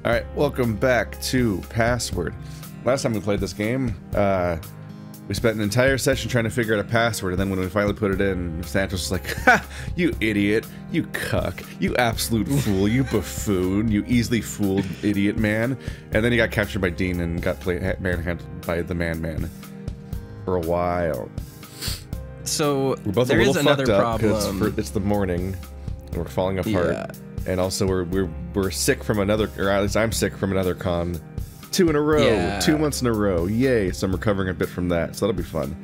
Alright, welcome back to Password. Last time we played this game, we spent an entire session trying to figure out a password, and then when we finally put it in, Santos was like, "Ha! You idiot! You cuck! You absolute fool! You buffoon! You easily fooled idiot man!" And then he got captured by Dean and got manhandled by the Man for a while. So we're both there a little is another fucked up problem. It's the morning, and we're falling apart. Yeah. And also we're sick from another, or at least I'm sick from another con. 2 in a row, yeah. 2 months in a row, yay! So I'm recovering a bit from that, so that'll be fun.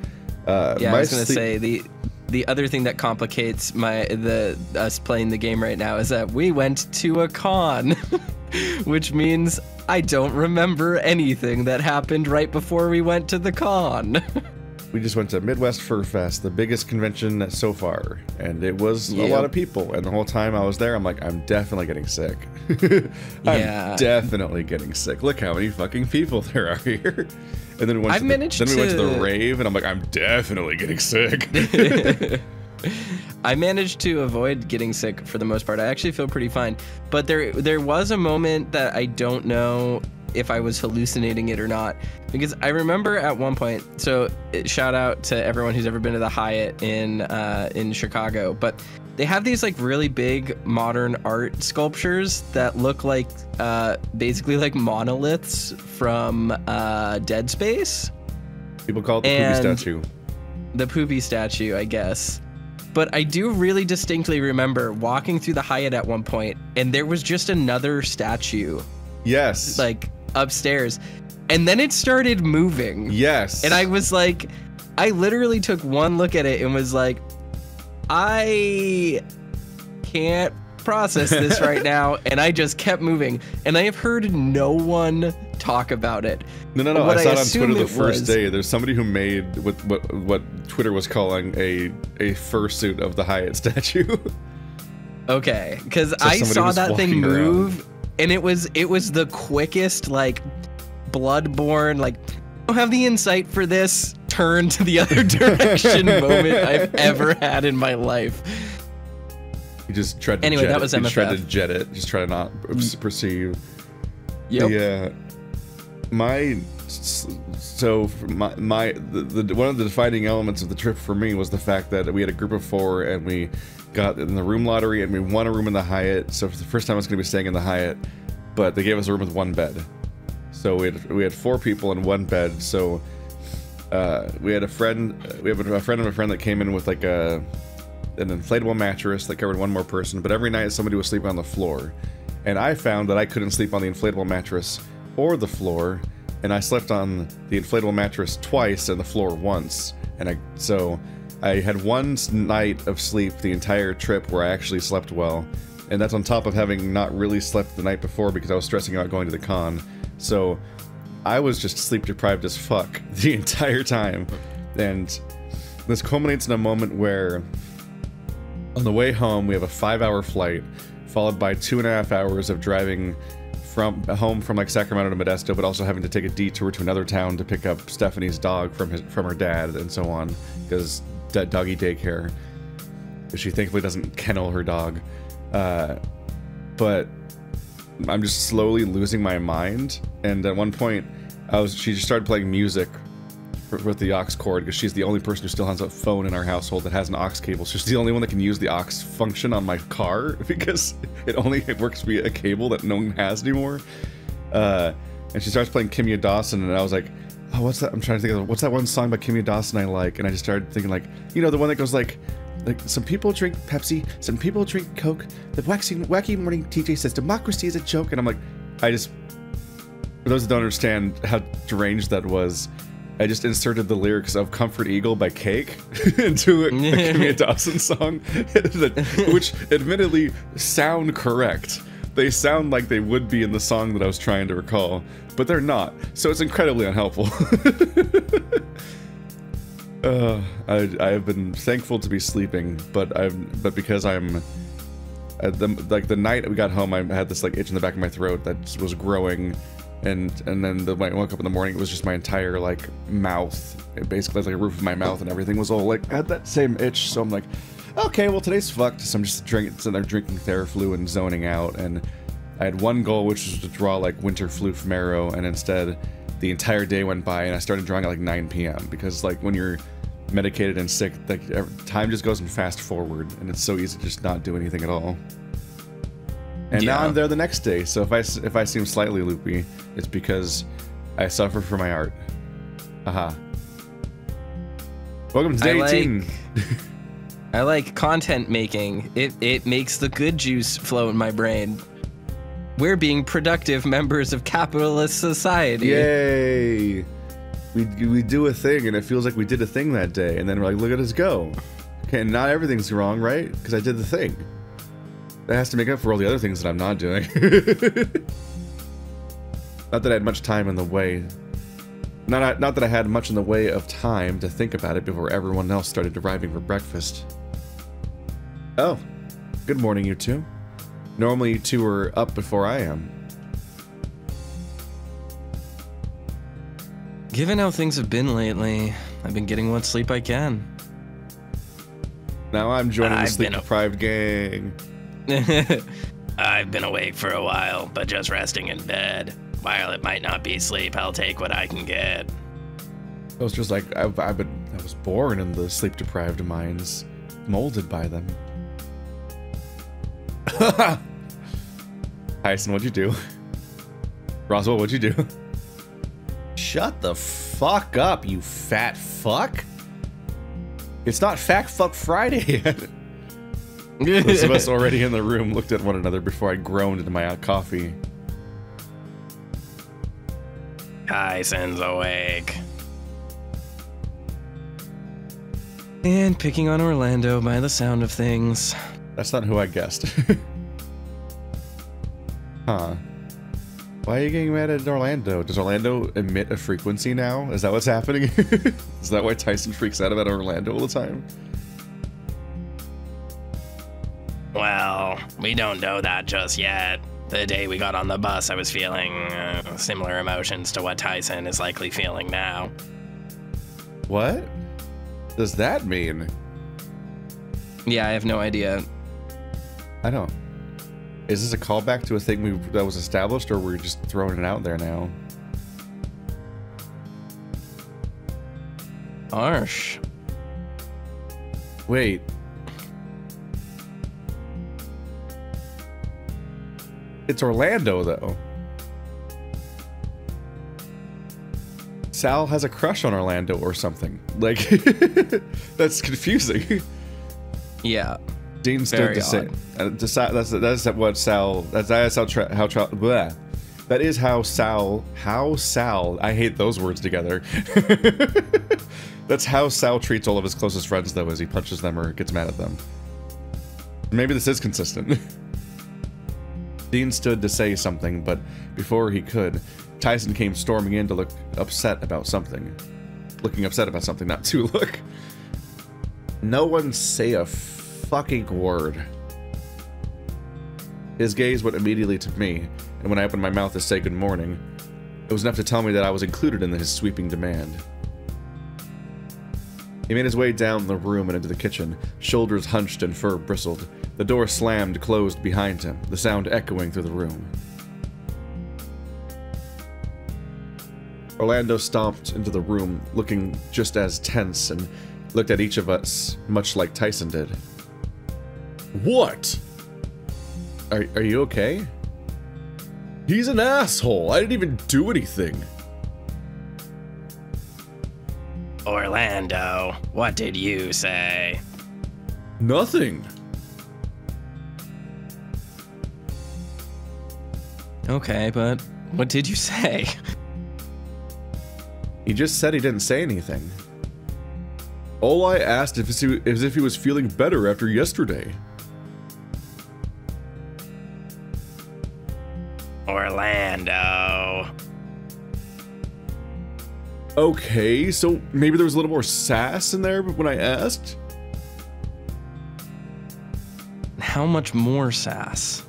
Yeah, I was gonna say the other thing that complicates us playing the game right now is that we went to a con, which means I don't remember anything that happened right before we went to the con. We just went to Midwest Fur Fest, the biggest convention so far, and it was a lot of people. And the whole time I was there, I'm like, I'm definitely getting sick. I'm definitely getting sick. Look how many fucking people there are here. And then we went to the rave, and I'm like, I'm definitely getting sick. I managed to avoid getting sick for the most part. I actually feel pretty fine. But there was a moment that I don't know if I was hallucinating it or not, because I remember at one point, so shout out to everyone who's ever been to the Hyatt in Chicago, but they have these like really big modern art sculptures that look like basically like monoliths from Dead Space. People call it the poopy statue. The poopy statue, I guess. But I do really distinctly remember walking through the Hyatt at one point, and there was just another statue. Yes. Like upstairs. And then it started moving. Yes. And I was like, I literally took one look at it and was like, I can't process this right now. And I just kept moving. And I have heard no one talk about it. No. I saw it on Twitter the first day. There's somebody who made what Twitter was calling a fursuit of the Hyatt statue. Okay, because I saw that thing move, and it was the quickest, like, Bloodborne, like, I don't have the insight for this, turn to the other direction moment I've ever had in my life. You just tried to that was MFF. Just tried to jet it. Just try to not perceive. Yep. Yeah. One of the defining elements of the trip for me was the fact that we had a group of 4 and we got in the room lottery and we won a room in the Hyatt. So for the first time I was going to be staying in the Hyatt, but they gave us a room with 1 bed. So we had 4 people in 1 bed. So we had a friend of a friend that came in with like an inflatable mattress that covered 1 more person, but every night somebody was sleeping on the floor. And I found that I couldn't sleep on the inflatable mattress or the floor, and I slept on the inflatable mattress twice and the floor once. And so I had 1 night of sleep the entire trip where I actually slept well, and that's on top of having not really slept the night before because I was stressing out going to the con. So I was just sleep deprived as fuck the entire time. And this culminates in a moment where on the way home we have a 5-hour flight followed by 2.5 hours of driving from home from like Sacramento to Modesto, but also having to take a detour to another town to pick up Stephanie's dog from her dad and so on, because doggy daycare. She thankfully doesn't kennel her dog. But I'm just slowly losing my mind, and at one point she just started playing music with the aux cord, because she's the only person who still has a phone in our household that has an aux cable. So she's the only one that can use the aux function on my car, because it works via a cable that no one has anymore. And she starts playing Kimya Dawson, and I was like, oh, what's that? I'm trying to think of what's that one song by Kimya Dawson I like, and I just started thinking like, you know, the one that goes like some people drink Pepsi, some people drink Coke, the wacky morning TJ says democracy is a joke, and I'm like, for those that don't understand how deranged that was, I just inserted the lyrics of Comfort Eagle by Cake into a Kimya Dawson song, which admittedly sound correct. They sound like they would be in the song that I was trying to recall, but they're not, so it's incredibly unhelpful. I have been thankful to be sleeping, but because I'm the night we got home, I had this like itch in the back of my throat that was growing. And then when I woke up in the morning, it was just my entire like mouth. It basically was like a roof of my mouth, and everything was all like had that same itch. So I'm like, okay, well today's fucked. So I'm just sitting there drinking Theraflu and zoning out. And I had one goal, which was to draw like winter flute from Arrow, and instead the entire day went by and I started drawing at like 9 p.m. because like when you're medicated and sick, like time just goes in fast forward and it's so easy to just not do anything at all. And now I'm there the next day, so if I seem slightly loopy, it's because I suffer for my art. Haha. Welcome to day 18. I like content making. It makes the good juice flow in my brain. We're being productive members of capitalist society. Yay! We do a thing, and it feels like we did a thing that day, and then we're like, look at us go. Okay, and not everything's wrong, right? Because I did the thing. That has to make up for all the other things that I'm not doing. Not that I had much time in the way. Not that I had much in the way of time to think about it before everyone else started arriving for breakfast. Oh, good morning, you two. Normally you two are up before I am. Given how things have been lately, I've been getting what sleep I can. Now I'm joining the sleep-deprived gang. I've been awake for a while, but just resting in bed. While it might not be sleep, I'll take what I can get. I was just like, I was born in the sleep-deprived minds, molded by them. Tyson, what'd you do? Roswell, what'd you do? Shut the fuck up, you fat fuck! It's not Fact Fuck Friday yet. Those of us already in the room looked at one another before I groaned into my coffee. Tyson's awake. And picking on Orlando by the sound of things. That's not who I guessed. Huh. Why are you getting mad at Orlando? Does Orlando emit a frequency now? Is that what's happening? Is that why Tyson freaks out about Orlando all the time? Well, we don't know that just yet. The day we got on the bus, I was feeling similar emotions to what Tyson is likely feeling now. What does that mean? Yeah, I have no idea. I don't. Is this a callback to a thing that was established, or we're just throwing it out there now? Harsh. Wait. It's Orlando, though. Sal has a crush on Orlando or something. Like, that's confusing. Yeah. Dean stood to say. That's what Sal. That is how Sal. I hate those words together. That's how Sal treats all of his closest friends, though, as he punches them or gets mad at them. Maybe this is consistent. Dean stood to say something, but before he could, Tyson came storming in to look upset about something. Looking upset about something, not to look. No one say a fucking word. His gaze went immediately to me, and when I opened my mouth to say good morning, it was enough to tell me that I was included in his sweeping demand. He made his way down the room and into the kitchen, shoulders hunched and fur bristled. The door slammed closed behind him, the sound echoing through the room. Orlando stomped into the room, looking just as tense, and looked at each of us, much like Tyson did. What? Are you okay? He's an asshole. I didn't even do anything. Orlando, what did you say? Nothing. Okay, but what did you say? He just said he didn't say anything. All I asked is if he was feeling better after yesterday. Orlando. Okay, so maybe there was a little more sass in there when I asked? How much more sass?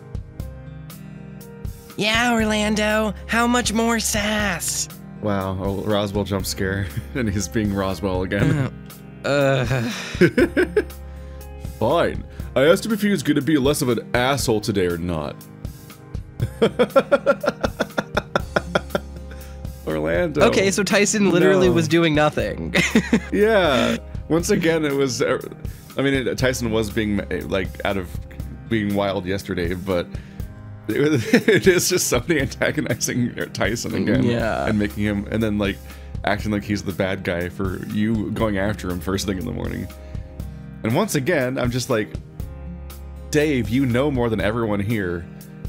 Yeah, Orlando, how much more sass? Wow, oh, Roswell jump scare, and he's being Roswell again. Fine. I asked him if he was going to be less of an asshole today or not. Orlando. Okay, so Tyson literally was doing nothing. Yeah. Once again, it was. I mean, Tyson was being like out of being wild yesterday, but it is just somebody antagonizing Tyson again, yeah, and making him, and then like acting like he's the bad guy for you going after him first thing in the morning. And once again, I'm just like, Dave, you know more than everyone here.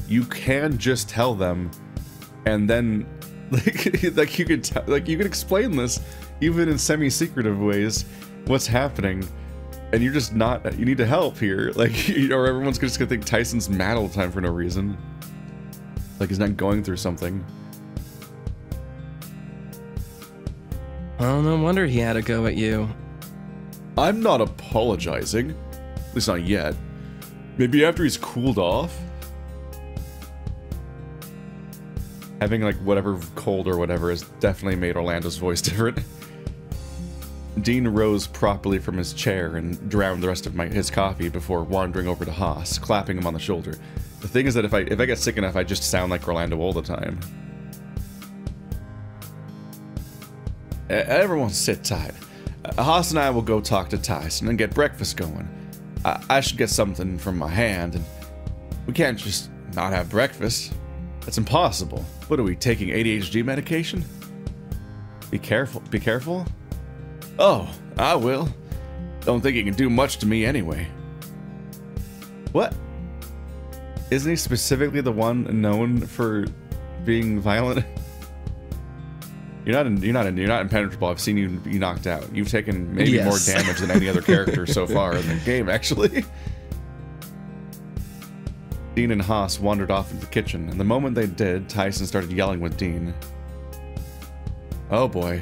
You can just tell them, and then like you could explain this even in semi-secretive ways what's happening, and you're just not. You need to help here, like, or everyone's just gonna think Tyson's mad all the time for no reason, like he's not going through something. Well, no wonder he had a go at you. I'm not apologizing, at least not yet. Maybe after he's cooled off. Having like whatever cold or whatever has definitely made Orlando's voice different. Dean rose properly from his chair and drowned the rest of his coffee before wandering over to Haas, clapping him on the shoulder. The thing is that if I get sick enough, I just sound like Orlando all the time. Everyone sit tight. Haas and I will go talk to Tyson and get breakfast going. I should get something from my hand, and we can't just not have breakfast. That's impossible. What are we, taking ADHD medication? Be careful. Be careful? Oh, I will. Don't think he can do much to me anyway. What? Isn't he specifically the one known for being violent? You're not impenetrable. I've seen you be knocked out. You've taken maybe more damage than any other character so far in the game, actually. Dean and Haas wandered off into the kitchen, and the moment they did, Tyson started yelling with Dean. Oh boy.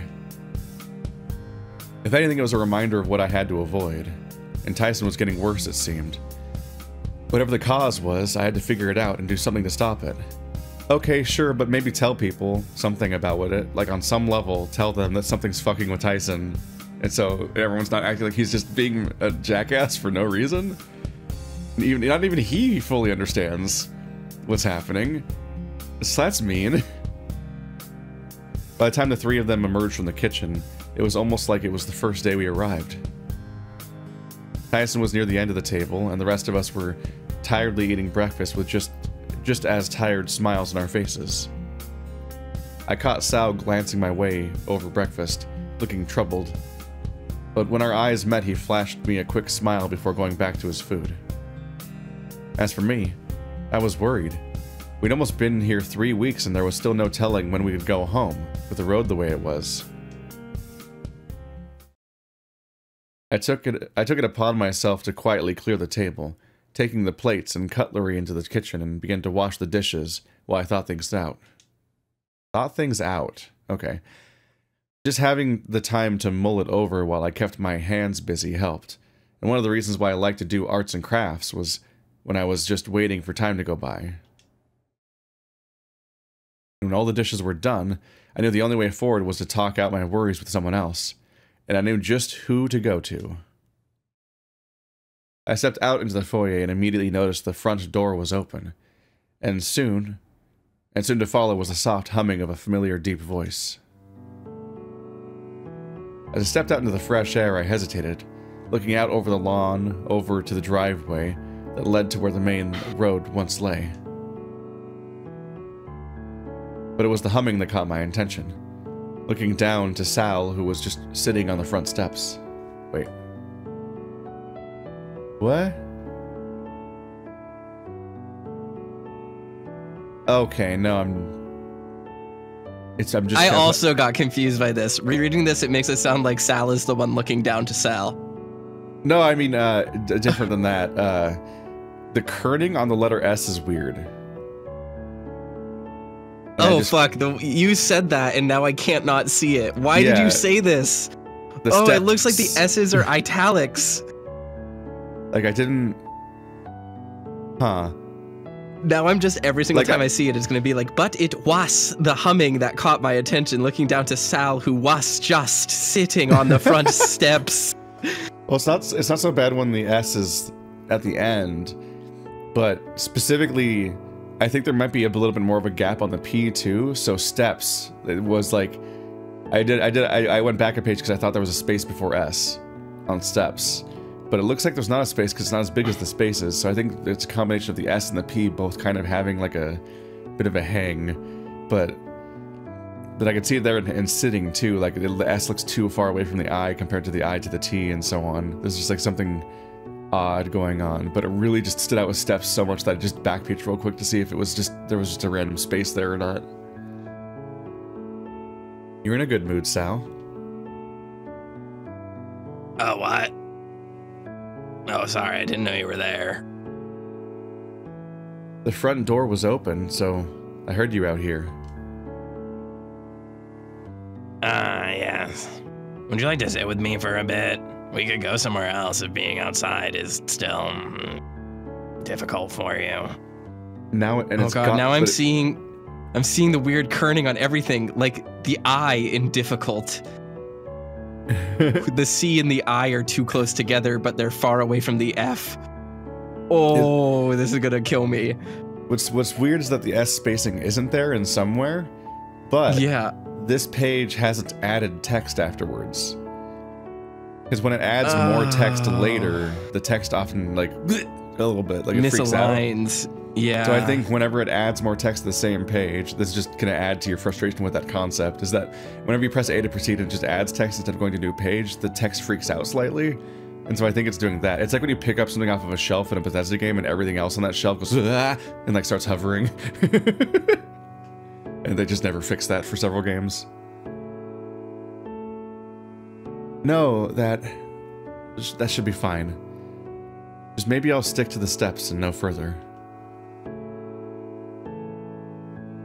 If anything, it was a reminder of what I had to avoid, and Tyson was getting worse, it seemed. Whatever the cause was, I had to figure it out and do something to stop it. Okay, sure, but maybe tell people something about it. Like, on some level, tell them that something's fucking with Tyson, and so everyone's not acting like he's just being a jackass for no reason. Not even he fully understands what's happening. So that's mean. By the time the three of them emerged from the kitchen, it was almost like it was the first day we arrived. Tyson was near the end of the table, and the rest of us were tiredly eating breakfast with just as tired smiles on our faces. I caught Sal glancing my way over breakfast, looking troubled. But when our eyes met, he flashed me a quick smile before going back to his food. As for me, I was worried. We'd almost been here 3 weeks and there was still no telling when we could go home, with the road the way it was. I took it upon myself to quietly clear the table, taking the plates and cutlery into the kitchen and began to wash the dishes while I thought things out. Thought things out? Okay. Just having the time to mull it over while I kept my hands busy helped. And one of the reasons why I like to do arts and crafts was when I was just waiting for time to go by. When all the dishes were done, I knew the only way forward was to talk out my worries with someone else, and I knew just who to go to. I stepped out into the foyer and immediately noticed the front door was open, and soon to follow was the soft humming of a familiar deep voice. As I stepped out into the fresh air, I hesitated, looking out over the lawn, over to the driveway that led to where the main road once lay. But it was the humming that caught my attention. Looking down to Sal, who was just sitting on the front steps. Wait. What? Okay, no, I also got confused by this. Rereading this, it makes it sound like Sal is the one looking down to Sal. No, I mean, different than that. The kerning on the letter S is weird. Oh, fuck. You said that, and now I can't not see it. Why did you say this? Oh, it looks like the S's are italics. Like, I didn't... Huh. Now I'm just, every single time I see it, it's going to be like, but it was the humming that caught my attention, looking down to Sal, who was just sitting on the front steps. Well, it's not so bad when the S is at the end, but specifically I think there might be a little bit more of a gap on the P too. So steps, it was like, I went back a page because I thought there was a space before S on steps. But it looks like there's not a space because it's not as big as the spaces. So I think it's a combination of the S and the P both kind of having like a bit of a hang. But I could see it there in sitting too. Like the S looks too far away from the I compared to the I to the T and so on. There's just like something odd going on. But it really just stood out with steps so much that I just backpaged real quick to see if it was just there was just a random space there or not. You're in a good mood, Sal. Oh, what? Oh, sorry, I didn't know you were there. The front door was open, so I heard you out here. Yes. Would you like to sit with me for a bit? We could go somewhere else if being outside is still difficult for you. Now, and oh god, now I'm seeing the weird kerning on everything, like the I in difficult. The C and the I are too close together, but they're far away from the F. Oh, this is gonna kill me. What's weird is that the S spacing isn't there in somewhere, but yeah, this page hasn't added text afterwards. Because when it adds more text later, the text often like a little bit like it freaks out. Misaligns. Yeah. So I think whenever it adds more text to the same page, this is just going to add to your frustration with that concept, is that whenever you press A to proceed and it just adds text instead of going to a new page, the text freaks out slightly. And so I think it's doing that. It's like when you pick up something off of a shelf in a Bethesda game and everything else on that shelf goes ah, and like starts hovering. And they just never fix that for several games. No, that should be fine. Just maybe I'll stick to the steps and no further.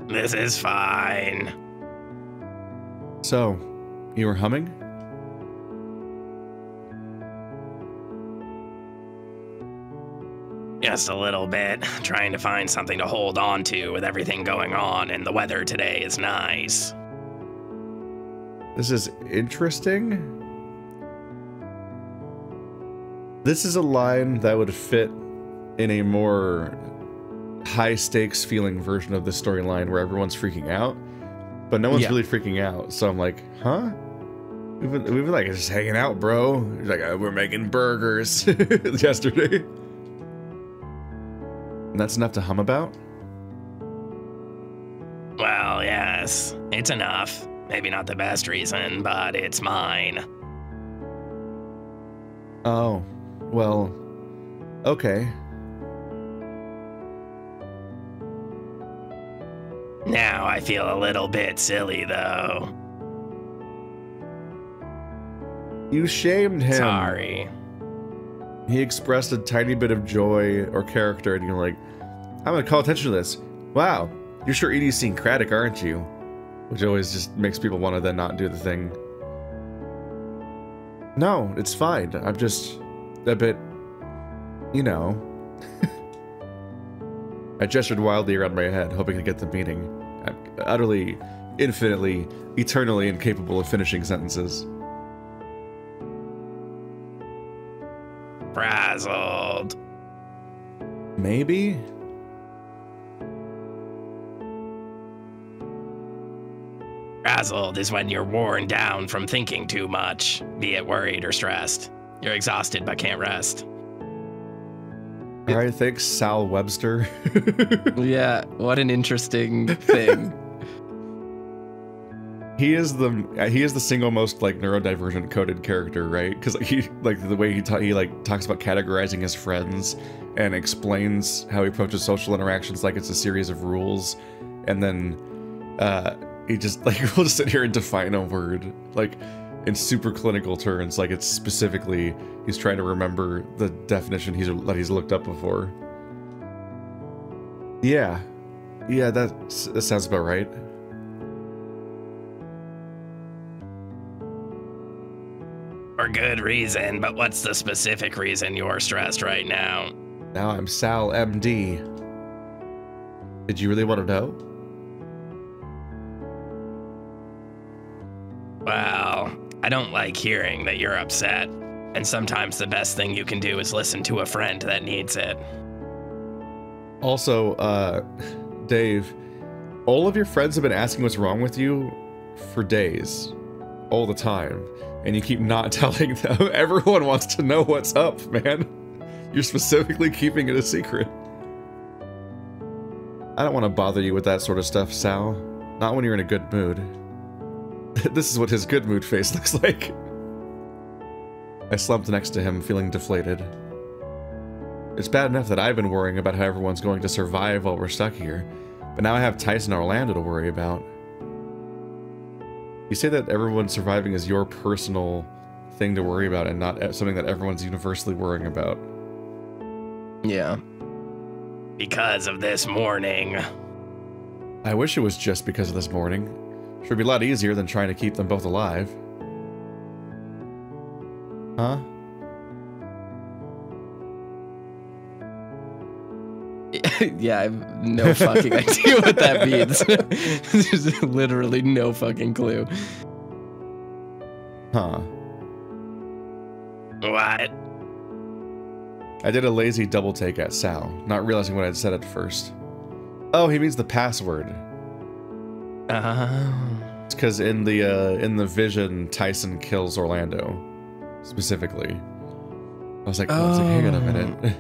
This is fine. So, you were humming? Just a little bit. Trying to find something to hold on to with everything going on, and the weather today is nice. This is interesting. This is a line that would fit in a more high-stakes feeling version of the storyline where everyone's freaking out, but no one's really freaking out. So I'm like, huh? We've been like just hanging out, bro. He's like, oh, we're making burgers yesterday. And that's enough to hum about? Well, yes, it's enough. Maybe not the best reason, but it's mine. Oh, well, okay. Now I feel a little bit silly, though. You shamed him. Sorry. He expressed a tiny bit of joy or character, and you're like, I'm gonna call attention to this. Wow, you're sure idiosyncratic, aren't you? Which always just makes people want to then not do the thing. No, it's fine. I'm just a bit, you know. I gestured wildly around my head, hoping to get the meaning. I'm utterly, infinitely, eternally incapable of finishing sentences. Frazzled. Maybe? Frazzled is when you're worn down from thinking too much, be it worried or stressed. You're exhausted but can't rest. All right, thanks, Sal Webster. Yeah, what an interesting thing. He is the single most like neurodivergent coded character, right? Because like the way he talks about categorizing his friends and explains how he approaches social interactions like it's a series of rules, and then he just like will just sit here and define a word like in super clinical terms, like it's specifically he's trying to remember the definition that he's looked up before. Yeah, that sounds about right. For good reason, but what's the specific reason you're stressed right now? Now I'm Sal MD. Did you really want to know? Well, I don't like hearing that you're upset, and sometimes the best thing you can do is listen to a friend that needs it. Also, Dave, all of your friends have been asking what's wrong with you for days. All the time. And you keep not telling them. Everyone wants to know what's up, man. You're specifically keeping it a secret. I don't want to bother you with that sort of stuff, Sal. Not when you're in a good mood. This is what his good mood face looks like. I slumped next to him, feeling deflated. It's bad enough that I've been worrying about how everyone's going to survive while we're stuck here, but now I have Tyson and Orlando to worry about. You say that everyone surviving is your personal thing to worry about and not something that everyone's universally worrying about. Yeah. Because of this morning. I wish it was just because of this morning. Sure would be a lot easier than trying to keep them both alive. Huh? Yeah, I have no fucking idea what that means. There's literally no fucking clue. Huh. What? I did a lazy double take at Sal, not realizing what I'd said at first. Oh, he means the password. It's because in the vision, Tyson kills Orlando, specifically. I was like, hang on a minute.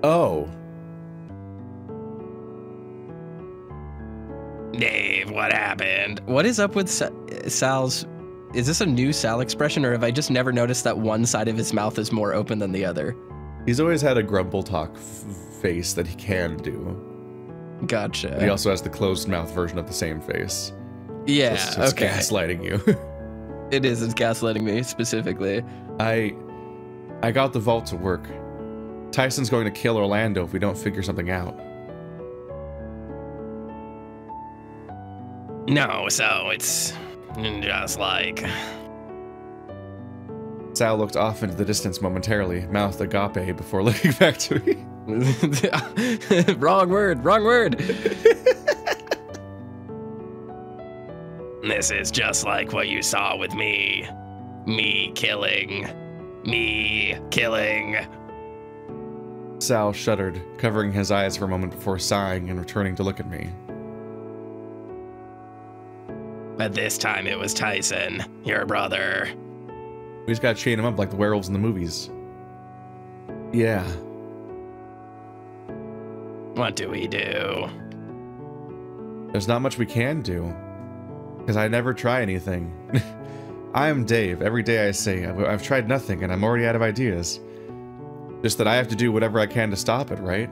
Oh. Dave, what happened? What is up with Sal's... Is this a new Sal expression, or have I just never noticed that one side of his mouth is more open than the other? He's always had a grumble talk face that he can do. Gotcha. But he also has the closed mouth version of the same face. Yeah, so it's okay. gaslighting you. It is, it's gaslighting me, specifically. I got the vault to work. Tyson's going to kill Orlando if we don't figure something out. No, so it's just like... Sal looked off into the distance momentarily, mouthed agape before looking back to me. Wrong word, wrong word. This is just like what you saw with me. Me killing. Sal shuddered, covering his eyes for a moment before sighing and returning to look at me. But this time it was Tyson, your brother. We just gotta chain him up like the werewolves in the movies. Yeah. What do we do? There's not much we can do. Because I never try anything. I'm Dave. Every day I say, I've tried nothing and I'm already out of ideas. Just that I have to do whatever I can to stop it, right?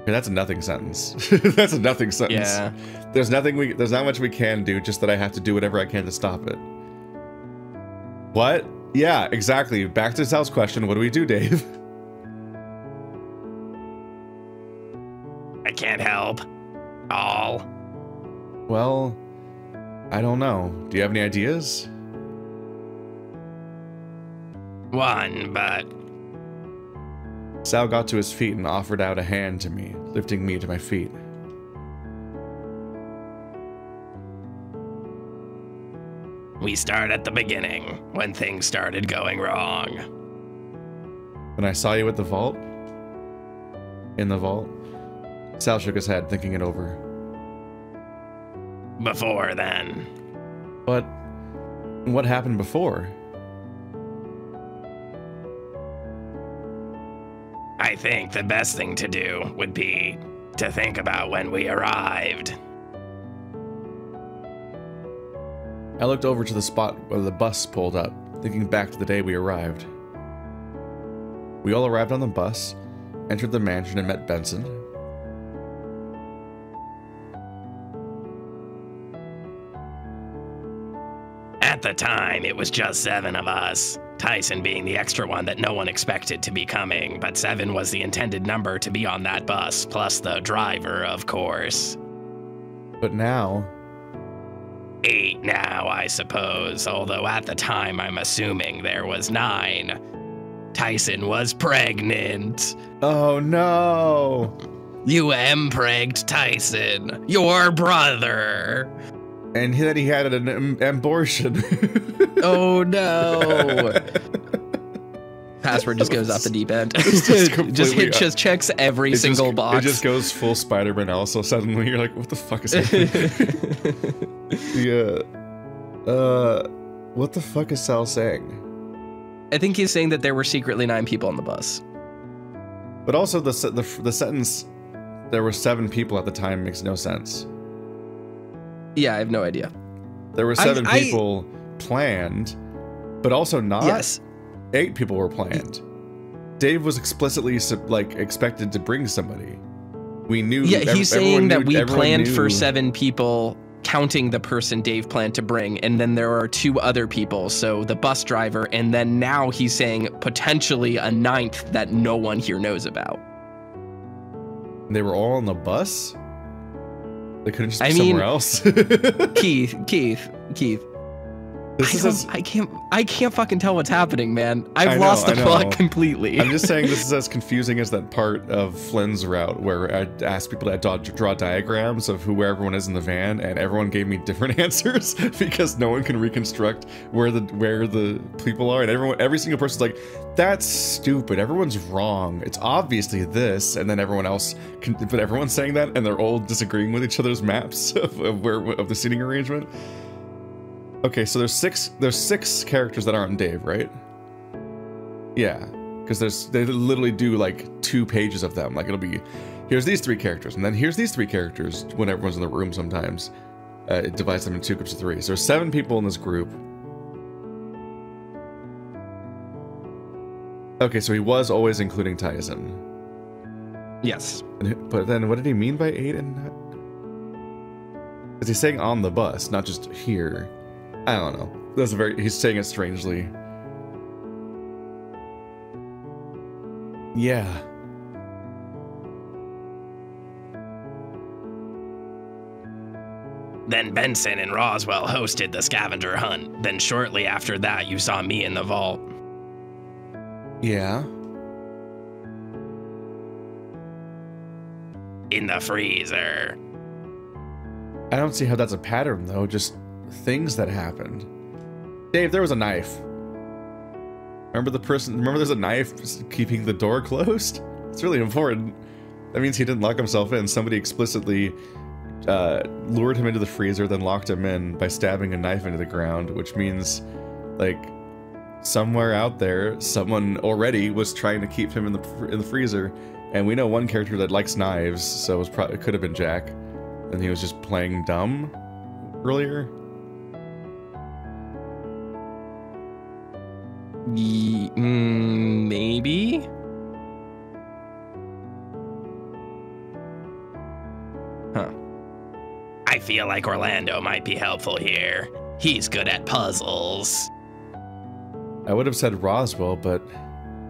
Okay, that's a nothing sentence. That's a nothing sentence. Yeah. There's not much we can do, just that I have to do whatever I can to stop it. What? Yeah, exactly. Back to Sal's question, what do we do, Dave? I can't help. All. Well, I don't know. Do you have any ideas? One, but... Sal got to his feet and offered out a hand to me, lifting me to my feet. We start at the beginning, when things started going wrong. When I saw you at the vault? In the vault? Sal shook his head, thinking it over. Before then. But what happened before? I think the best thing to do would be to think about when we arrived. I looked over to the spot where the bus pulled up, thinking back to the day we arrived. We all arrived on the bus, entered the mansion and met Benson. At the time, it was just 7 of us. Tyson being the extra one that no one expected to be coming, but 7 was the intended number to be on that bus, plus the driver, of course. But now... 8 now, I suppose, although at the time I'm assuming there was 9. Tyson was pregnant. Oh no! You empregged Tyson, your brother. And then he had an abortion. Oh no. Password just goes off the deep end. Just just checks every single box. It just goes full Spider-Man. Also, suddenly you're like, what the fuck is happening? What the fuck is Sal saying? I think he's saying that there were secretly 9 people on the bus. But also the sentence, there were 7 people at the time, makes no sense. Yeah, I have no idea. There were 7 people planned, but also not. Yes. 8 people were planned. Dave was explicitly expected to bring somebody. We knew. Yeah, he's saying that we planned knew. for 7 people, counting the person Dave planned to bring, and then there are 2 other people, so the bus driver, and then now he's saying potentially a 9th that no one here knows about. They were all on the bus? They couldn't just be somewhere else? Keith. I can't fucking tell what's happening, man. I've lost the plot completely. I'm just saying this is as confusing as that part of Flynn's route where I asked people to draw diagrams of where everyone is in the van, and everyone gave me different answers because no one can reconstruct where the people are, and every single person's like, that's stupid. Everyone's wrong. It's obviously this, and then everyone else but everyone's saying that, and they're all disagreeing with each other's maps of the seating arrangement. Okay, so there's six characters that aren't Dave, right? Yeah, because they literally do like 2 pages of them. Like it'll be, here's these 3 characters, and then here's these 3 characters when everyone's in the room. Sometimes it divides them into 2 groups of 3. So there's 7 people in this group. Okay, so he was always including Tyson. Yes. But then what did he mean by 8 and? Because he's saying on the bus, not just here. I don't know. He's saying it strangely. Yeah. Then Benson and Roswell hosted the scavenger hunt. Then shortly after that, you saw me in the vault. Yeah. In the freezer. I don't see how that's a pattern, though. Just things that happened. Dave, there was a knife. Remember there's a knife just keeping the door closed? It's really important. That means he didn't lock himself in. Somebody explicitly lured him into the freezer, then locked him in by stabbing a knife into the ground, which means, like, somewhere out there, someone already was trying to keep him in the freezer. And we know one character that likes knives, so it could have been Jack. And he was just playing dumb earlier. Maybe? Huh. I feel like Orlando might be helpful here. He's good at puzzles. I would have said Roswell, but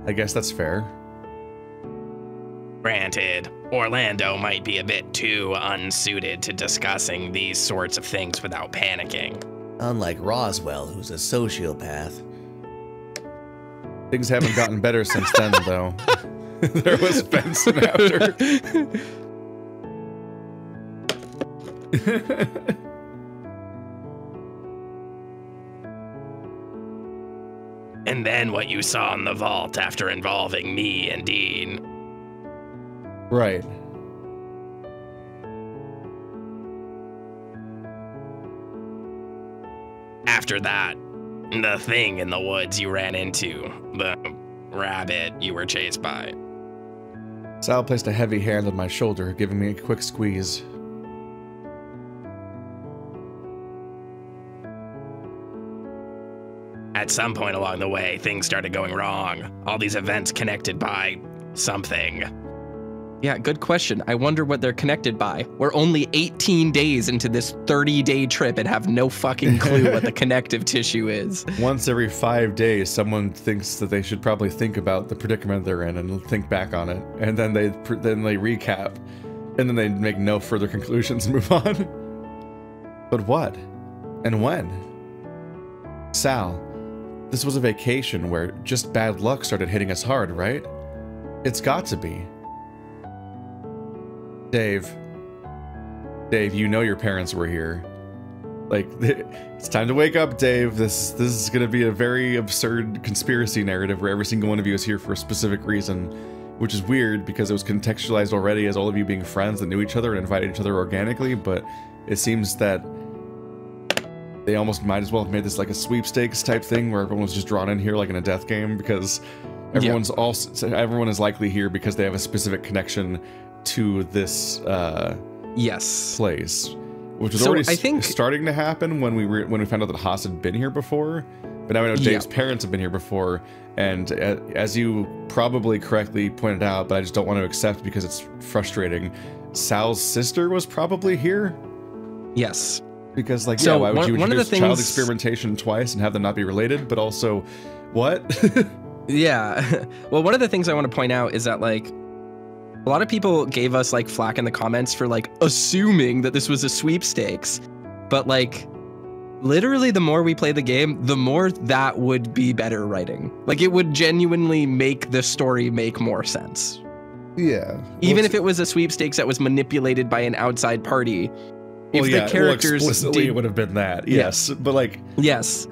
I guess that's fair. Granted, Orlando might be a bit too unsuited to discussing these sorts of things without panicking. Unlike Roswell, who's a sociopath. Things haven't gotten better since then, though. There was Benson after. And then what you saw in the vault after involving me and Dean. Right. After that, the thing in the woods you ran into, the rabbit you were chased by. Sal placed a heavy hand on my shoulder, giving me a quick squeeze. At some point along the way, things started going wrong. All these events connected by something. Yeah, good question. I wonder what they're connected by. We're only 18 days into this 30-day trip and have no fucking clue what the connective tissue is. Once every 5 days, someone thinks that they should probably think about the predicament they're in and think back on it, and then they recap, and then they make no further conclusions and move on. But what? And when? Sal, this was a vacation where just bad luck started hitting us hard, right? It's got to be. Dave, you know your parents were here. Like, it's time to wake up, Dave. This is going to be a very absurd conspiracy narrative where every single one of you is here for a specific reason, which is weird because it was contextualized already as all of you being friends that knew each other and invited each other organically, but it seems that they almost might as well have made this like a sweepstakes type thing where everyone was just drawn in here like in a death game because everyone is likely here because they have a specific connection to this place. Which was already starting to happen when we found out that Haas had been here before, but now we know Dave's parents have been here before, and as you probably correctly pointed out, but I just don't want to accept because it's frustrating, Sal's sister was probably here? Yes. Because, like, why would you introduce child experimentation twice and have them not be related, but also, what? Yeah. Well, one of the things I want to point out is that, like, a lot of people gave us like flack in the comments for like assuming that this was a sweepstakes, but like literally the more we play the game, the more that would be better writing. Like it would genuinely make the story make more sense. Yeah. Even if it was a sweepstakes that was manipulated by an outside party, if the characters explicitly it would have been that. Yes. But like yes.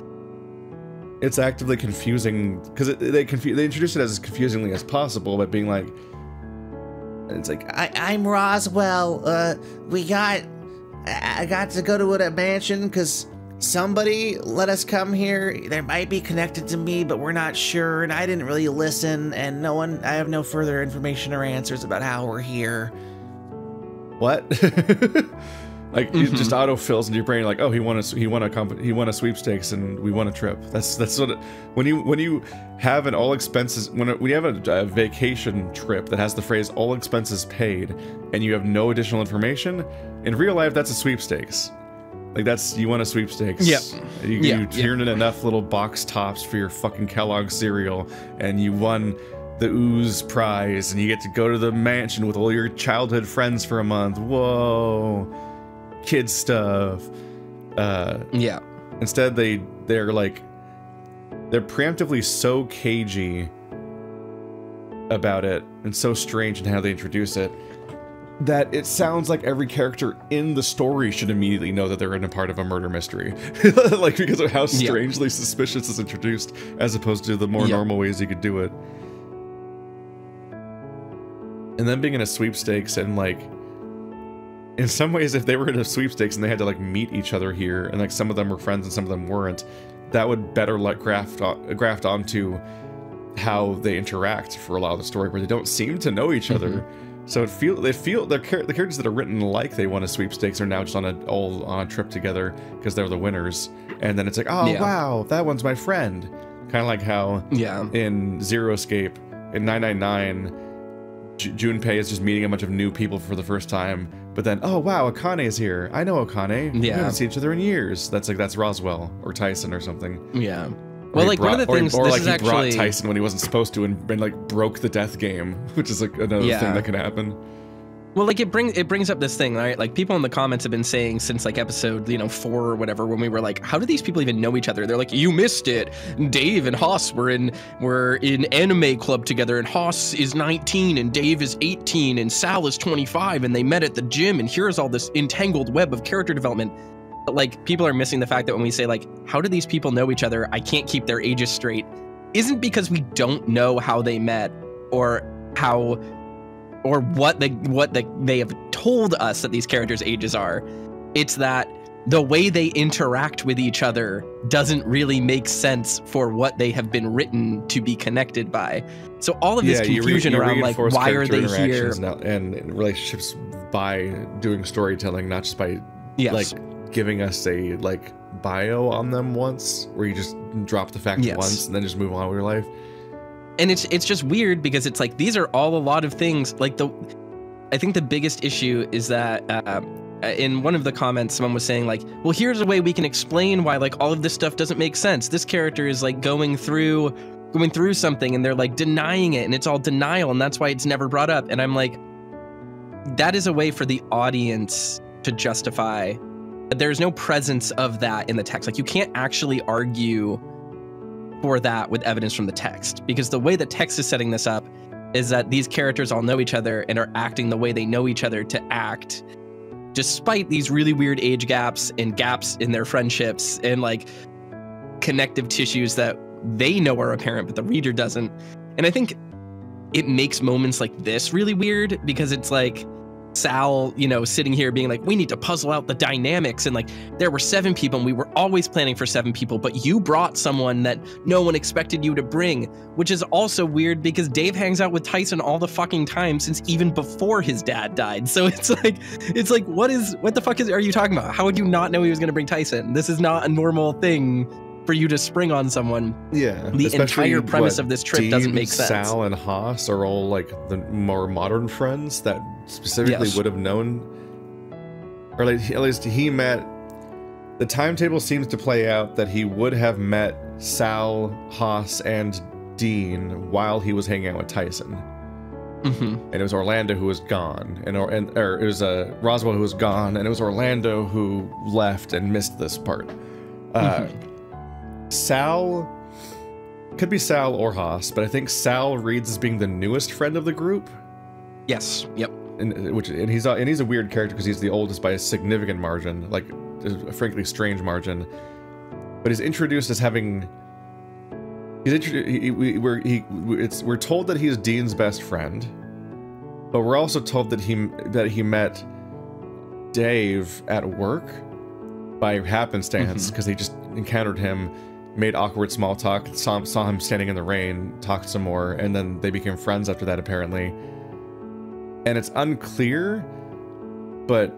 It's actively confusing because they introduced it as confusingly as possible by being like, it's like, I'm Roswell. I got to go to a mansion because somebody let us come here. They might be connected to me, but we're not sure. And I didn't really listen. And I have no further information or answers about how we're here. What? Like it just autofills into your brain, like, oh, he won a sweepstakes and we won a trip. That's what it, when you have an all expenses when you have a vacation trip that has the phrase all expenses paid and you have no additional information in real life, that's a sweepstakes. Like you won a sweepstakes. Yep. You turned in enough little box tops for your fucking Kellogg's cereal and you won the Ooze prize and you get to go to the mansion with all your childhood friends for a month. Whoa. Kid stuff. Instead they're preemptively so cagey about it and so strange in how they introduce it that it sounds like every character in the story should immediately know that they're in a part of a murder mystery. Like because of how strangely suspicious it's introduced as opposed to the more normal ways you could do it. And then being in a sweepstakes and like in some ways, if they were in a sweepstakes and they had to like meet each other here, and like some of them were friends and some of them weren't, that would better like graft onto how they interact for a lot of the story, where they don't seem to know each other. So the characters that are written like they won a sweepstakes are now just on a trip together because they're the winners, and then it's like, oh wow, that one's my friend. Kind of like how in Zero Escape in 999. Junpei is just meeting a bunch of new people for the first time, but then, oh wow, Akane is here. I know Akane. We haven't seen each other in years. That's Roswell or Tyson or something. Yeah. Well, like one of the things, or like he brought Tyson when he wasn't supposed to and like broke the death game, which is like another thing that can happen. Well, like it brings up this thing, right? Like people in the comments have been saying since like episode 4 or whatever, when we were like, how do these people even know each other? They're like, you missed it. Dave and Haas were in anime club together, and Haas is 19 and Dave is 18 and Sal is 25, and they met at the gym, and here's all this entangled web of character development. But like people are missing the fact that when we say like, how do these people know each other? I can't keep their ages straight. Isn't because we don't know how they met or what they have told us that these characters' ages are. It's that the way they interact with each other doesn't really make sense for what they have been written to be connected by. So all of this confusion around like, why are they here? And relationships by doing storytelling, not just by like giving us a like bio on them once, where you just drop the fact once and then just move on with your life. And it's just weird because it's like, these are all a lot of things. Like I think the biggest issue is that in one of the comments, someone was saying like, well, here's a way we can explain why like all of this stuff doesn't make sense. This character is like going through something and they're like denying it, and it's all denial, and that's why it's never brought up. And I'm like, that is a way for the audience to justify that there's no presence of that in the text. Like you can't actually argue for that with evidence from the text, because the way the text is setting this up is that these characters all know each other and are acting the way they know each other to act, despite these really weird age gaps and gaps in their friendships and like connective tissues that they know are apparent, but the reader doesn't. And I think it makes moments like this really weird because it's like Sal, you know, sitting here being like, we need to puzzle out the dynamics. And like, there were 7 people and we were always planning for 7 people, but you brought someone that no one expected you to bring, which is also weird because Dave hangs out with Tyson all the fucking time since even before his dad died. So it's like, what the fuck are you talking about? How would you not know he was going to bring Tyson? This is not a normal thing for you to spring on someone. Yeah. The entire premise of this trip doesn't make sense. Sal and Haas are all like the more modern friends that specifically would have known, or like, at least he met. The timetable seems to play out that he would have met Sal, Haas, and Dean while he was hanging out with Tyson. And it was Orlando who was gone, or it was Roswell who was gone, and it was Orlando who left and missed this part. Sal could be Sal or Haas, but I think Sal reads as being the newest friend of the group. Yes. Yep. And he's a weird character because he's the oldest by a significant margin, like a frankly strange margin. But he's introduced as having. We're told that he's Dean's best friend, but we're also told that he met Dave at work by happenstance because they just encountered him, made awkward small talk, saw him standing in the rain, talked some more, and then they became friends after that apparently. And it's unclear, but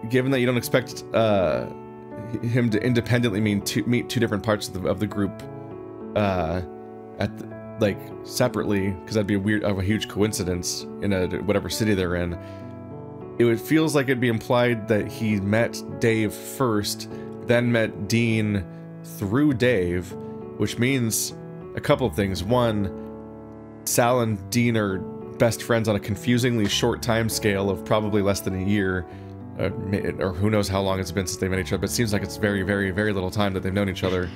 given that you don't expect him to independently meet two different parts of the group separately, because that'd be a huge coincidence in whatever city they're in. It feels like it'd be implied that he met Dave first, then met Dean through Dave, which means a couple of things. One, Sal and Dean are best friends on a confusingly short time scale of probably less than a year, or who knows how long it's been since they met each other, but it seems like it's very, very, very little time that they've known each other.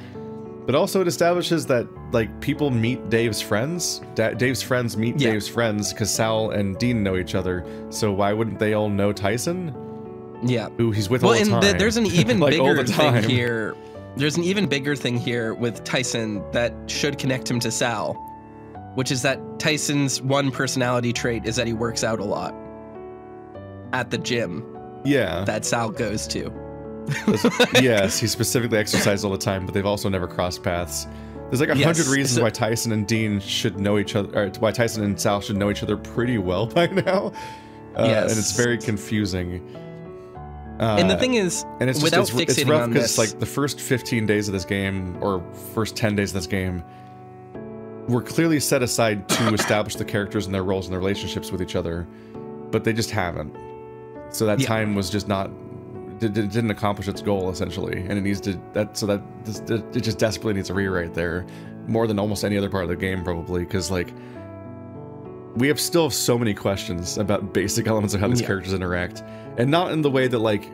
But also it establishes that, like, people meet Dave's friends. Dave's friends meet Dave's friends because Sal and Dean know each other. So why wouldn't they all know Tyson? Yeah. Who he's with all the time. There's an even like, bigger thing here. There's an even bigger thing here with Tyson that should connect him to Sal, which is that Tyson's one personality trait is that he works out a lot at the gym. Yeah. That Sal goes to. Yes, he specifically exercises all the time, but they've also never crossed paths. There's like 100 reasons why Tyson and Dean should know each other, or why Tyson and Sal should know each other pretty well by now. And it's very confusing. And the thing is, and it's without just, it's fixating rough on because this, like the first 15 days of this game, or first 10 days of this game, were clearly set aside to establish the characters and their roles and their relationships with each other, but they just haven't. So that time was just not. Didn't accomplish its goal essentially, and it needs to. It just desperately needs a rewrite there, more than almost any other part of the game probably, because like we still have so many questions about basic elements of how these characters interact, and not in the way that like,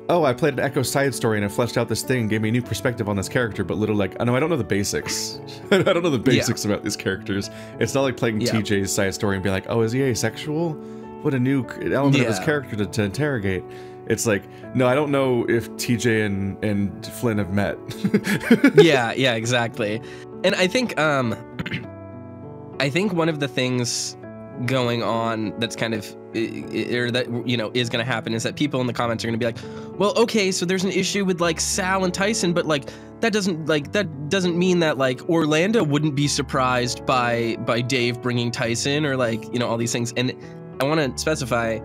oh, I played an Echo side story and I fleshed out this thing and gave me a new perspective on this character, but literally like, I don't know the basics. I don't know the basics about these characters. It's not like playing TJ's side story and be like, oh, is he asexual? What a new element of his character to interrogate. It's like, no, I don't know if TJ and Flynn have met. yeah, exactly. And I think one of the things going on that's kind of, or that, you know, is going to happen is that people in the comments are going to be like, well, okay, so there's an issue with like Sal and Tyson, but like that doesn't mean that like Orlando wouldn't be surprised by Dave bringing Tyson, or like, you know, all these things. And I want to specify,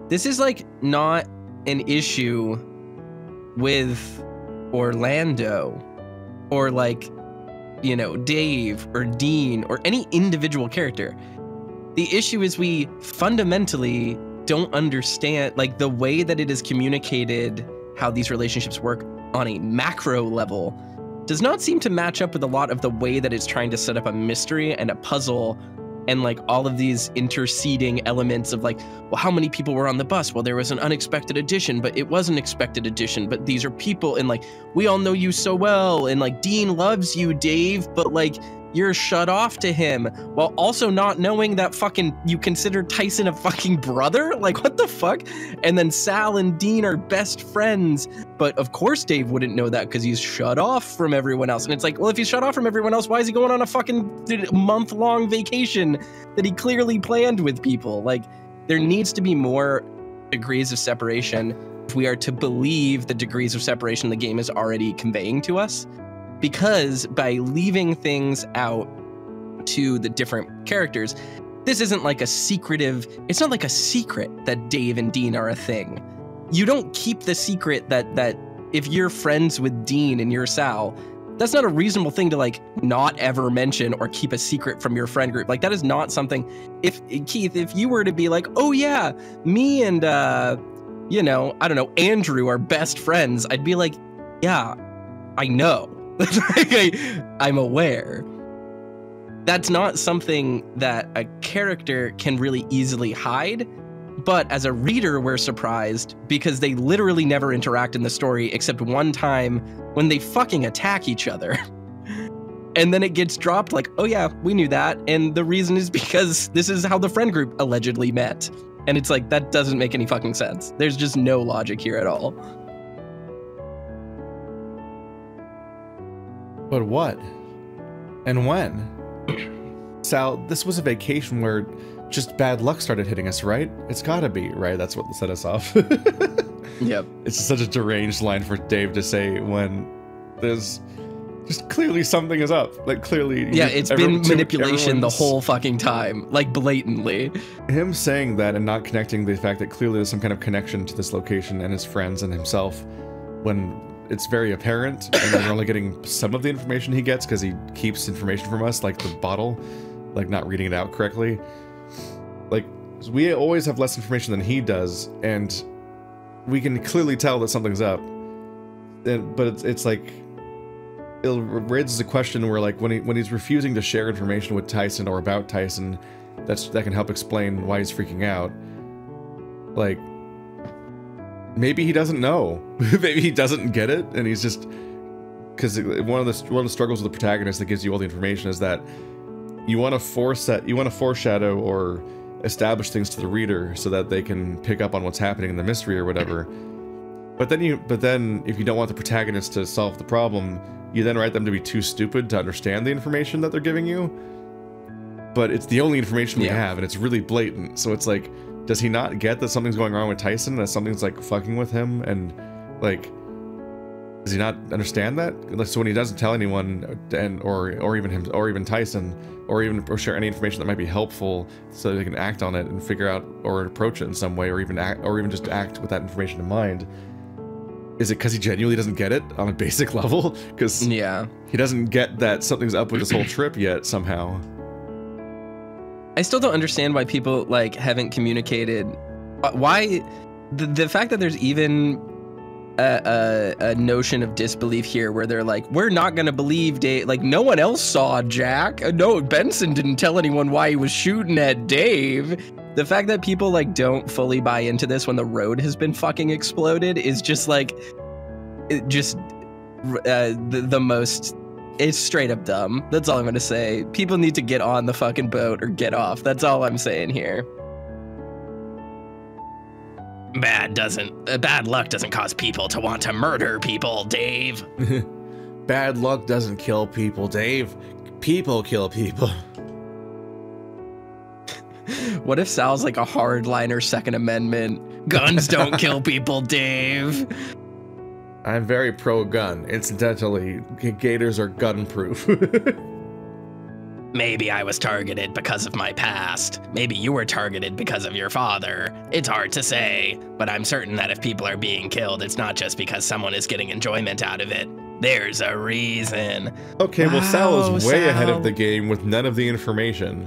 this is like not an issue with Orlando or like, you know, Dave or Dean or any individual character. The issue is we fundamentally don't understand like the way that it is communicated, how these relationships work on a macro level does not seem to match up with a lot of the way that it's trying to set up a mystery and a puzzle. And like all of these interceding elements of like, well, how many people were on the bus? Well, there was an unexpected addition, but it was an expected addition. But these are people, and like, we all know you so well. And like, Dean loves you, Dave. But like, you're shut off to him while also not knowing that fucking you consider Tyson a fucking brother? Like, what the fuck? And then Sal and Dean are best friends. But of course Dave wouldn't know that because he's shut off from everyone else. And it's like, well, if he's shut off from everyone else, why is he going on a fucking month-long vacation that he clearly planned with people? Like, there needs to be more degrees of separation if we are to believe the degrees of separation the game is already conveying to us. Because by leaving things out to the different characters, this isn't like a secretive, it's not like a secret that Dave and Dean are a thing. You don't keep the secret that if you're friends with Dean and you're Sal, that's not a reasonable thing to like not ever mention or keep a secret from your friend group. Like that is not something, if Keith, if you were to be like, oh yeah, me and, you know, I don't know, Andrew are best friends, I'd be like, yeah, I know. I'm aware. That's not something that a character can really easily hide, but as a reader, we're surprised because they literally never interact in the story except one time when they fucking attack each other. And then it gets dropped like, oh yeah, we knew that. And the reason is because this is how the friend group allegedly met. And it's like, that doesn't make any fucking sense. There's just no logic here at all. But what? And when? Sal, this was a vacation where just bad luck started hitting us, right? It's gotta be, right? That's what set us off. Yep. It's such a deranged line for Dave to say when there's just clearly something is up. Like, clearly... Yeah, it's been manipulation the whole fucking time. Like, blatantly. Him saying that and not connecting the fact that clearly there's some kind of connection to this location and his friends and himself when... It's very apparent, and we're only getting some of the information he gets because he keeps information from us, like the bottle, like not reading it out correctly. Like, we always have less information than he does, and we can clearly tell that something's up. But it's like, it raises a question where, like, when he's refusing to share information with Tyson or about Tyson, that can help explain why he's freaking out. Like, maybe he doesn't know. Maybe he doesn't get it, and he's just... Because one of the struggles with the protagonist that gives you all the information is that you want to foreshadow or establish things to the reader so that they can pick up on what's happening in the mystery or whatever. But then if you don't want the protagonist to solve the problem, you then write them to be too stupid to understand the information that they're giving you. But it's the only information we have, and it's really blatant. So it's like, does he not get that something's going on with Tyson, that something's like fucking with him, and like, does he not understand that? So when he doesn't tell anyone, and or even him, or even Tyson, or share any information that might be helpful, so they can act on it and figure out or approach it in some way, or even just act with that information in mind, is it because he genuinely doesn't get it on a basic level? Because he doesn't get that something's up with this whole trip yet somehow. I still don't understand why people like haven't communicated. Why the fact that there's even a notion of disbelief here, where they're like, we're not gonna believe Dave. Like, no one else saw Jack. No, Benson didn't tell anyone why he was shooting at Dave. The fact that people like don't fully buy into this when the road has been fucking exploded is just like, the most. It's straight up dumb. That's all I'm gonna say. People need to get on the fucking boat or get off. That's all I'm saying here. Bad luck doesn't cause people to want to murder people, Dave. Bad luck doesn't kill people, Dave. People kill people. What if Sal's like a hardliner Second Amendment? Guns don't kill people, Dave. I'm very pro-gun. Incidentally, gators are gun-proof. Maybe I was targeted because of my past. Maybe you were targeted because of your father. It's hard to say, but I'm certain that if people are being killed, it's not just because someone is getting enjoyment out of it. There's a reason. Okay, well, Sal is way ahead of the game with none of the information.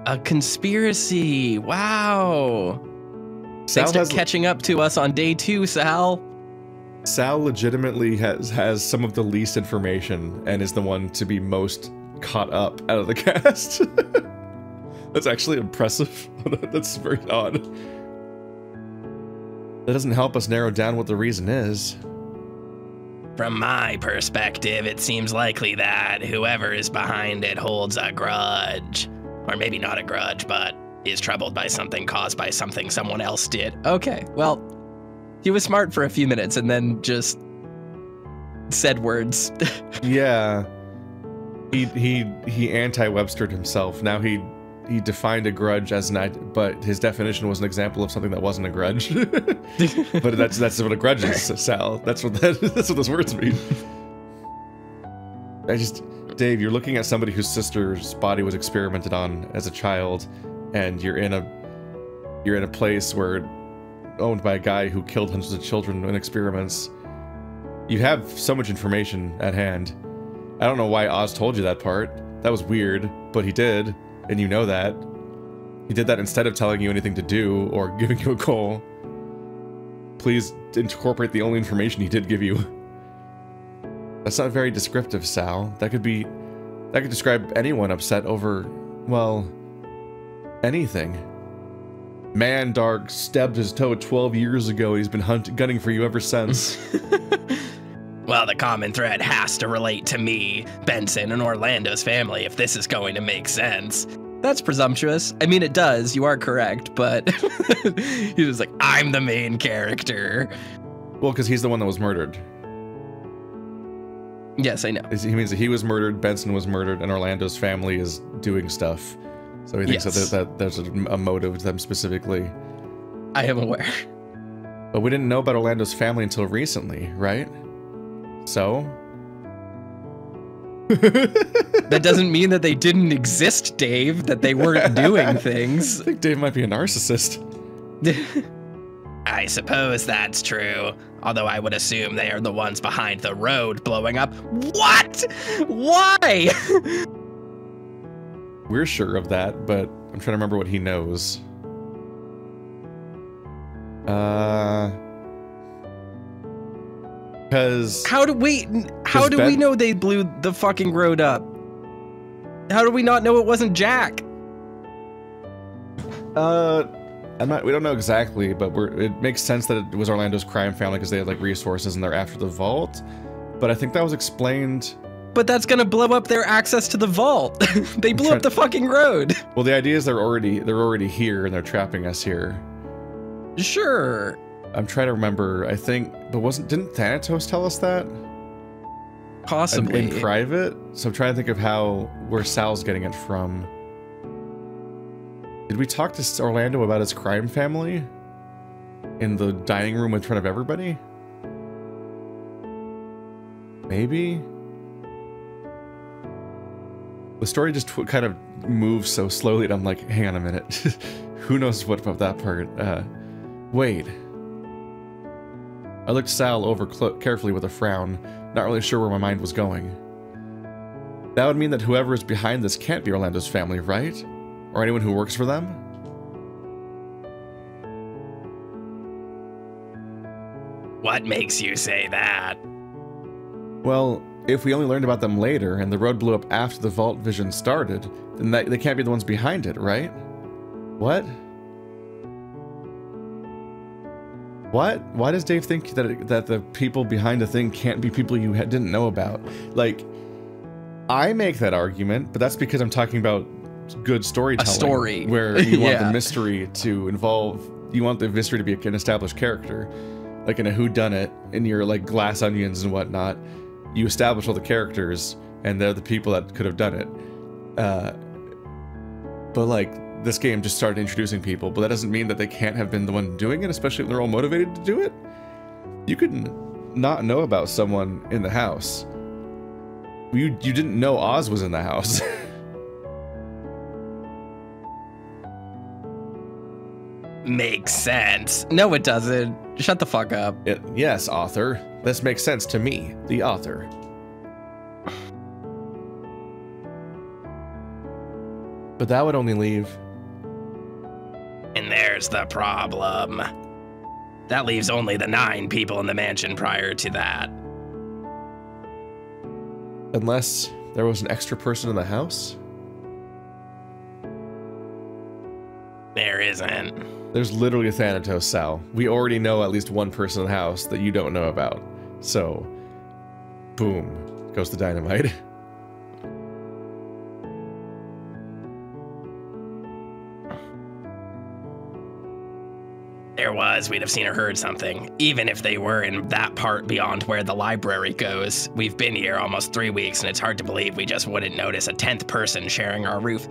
A conspiracy. Wow. Thanks for catching up to us on day 2, Sal. Sal legitimately has some of the least information and is the one to be most caught up out of the cast. That's actually impressive. That's very odd. That doesn't help us narrow down what the reason is. From my perspective, it seems likely that whoever is behind it holds a grudge. Or maybe not a grudge, but is troubled by something caused by something someone else did. Okay, well, he was smart for a few minutes and then just said words. Yeah. He anti-Webstered himself. Now he defined a grudge as but his definition was an example of something that wasn't a grudge. But that's what a grudge is, Sal. That's what those words mean. Dave, you're looking at somebody whose sister's body was experimented on as a child, and you're in a place where owned by a guy who killed hundreds of children in experiments. You have so much information at hand. I don't know why Oz told you that part. That was weird, but he did, and you know that. He did that instead of telling you anything to do or giving you a goal. Please incorporate the only information he did give you. That's not very descriptive, Sal. That could describe anyone upset over, well, anything. Man, Dark stabbed his toe 12 years ago. He's been gunning for you ever since. Well, the common thread has to relate to me, Benson, and Orlando's family if this is going to make sense. That's presumptuous. I mean, it does. You are correct, but he was like, I'm the main character. Well, because he's the one that was murdered. Yes, I know. He means that he was murdered, Benson was murdered, and Orlando's family is doing stuff. So he thinks that there's a motive to them specifically. I am aware. But we didn't know about Orlando's family until recently, right? So? That doesn't mean that they didn't exist, Dave, that they weren't doing things. I think Dave might be a narcissist. I suppose that's true. Although I would assume they are the ones behind the road blowing up. What? Why? We're sure of that, but I'm trying to remember what he knows. Because how do we know they blew the fucking road up? How do we not know it wasn't Jack? we don't know exactly, but it makes sense that it was Orlando's crime family because they had like resources and they're after the vault. But I think that was explained. But that's gonna blow up their access to the vault. They blew up the fucking road. Well, the idea is they're already here and they're trapping us here. Sure. I'm trying to remember. I think, but didn't Thanatos tell us that? Possibly in private. So I'm trying to think of where Sal's getting it from. Did we talk to Orlando about his crime family in the dining room in front of everybody? Maybe. The story just kind of moves so slowly that I'm like, hang on a minute. Who knows what about that part? Wait. I looked Sal over carefully with a frown, not really sure where my mind was going. That would mean that whoever is behind this can't be Orlando's family, right? Or anyone who works for them? What makes you say that? Well, if we only learned about them later and the road blew up after the vault vision started, then they can't be the ones behind it, right? What? What? Why does Dave think that the people behind the thing can't be people you didn't know about? Like, I make that argument, but that's because I'm talking about good storytelling. A story. Where you want the mystery to involve, you want the mystery to be an established character. Like in a whodunit, in your like glass onions and whatnot, you establish all the characters, and they're the people that could have done it. But like, this game just started introducing people, but that doesn't mean that they can't have been the one doing it, especially if they're all motivated to do it. You could not know about someone in the house. You didn't know Oz was in the house. Makes sense. No, it doesn't. Shut the fuck up. Yes, author. This makes sense to me, the author. But that would only leave... And there's the problem. That leaves only the 9 people in the mansion prior to that. Unless there was an extra person in the house? There isn't. There's literally a Thanatos, Sal. We already know at least one person in the house that you don't know about. So, Boom. Goes the dynamite. There was, we'd have seen or heard something. Even if they were in that part beyond where the library goes. We've been here almost 3 weeks, and it's hard to believe we just wouldn't notice a 10th person sharing our roof.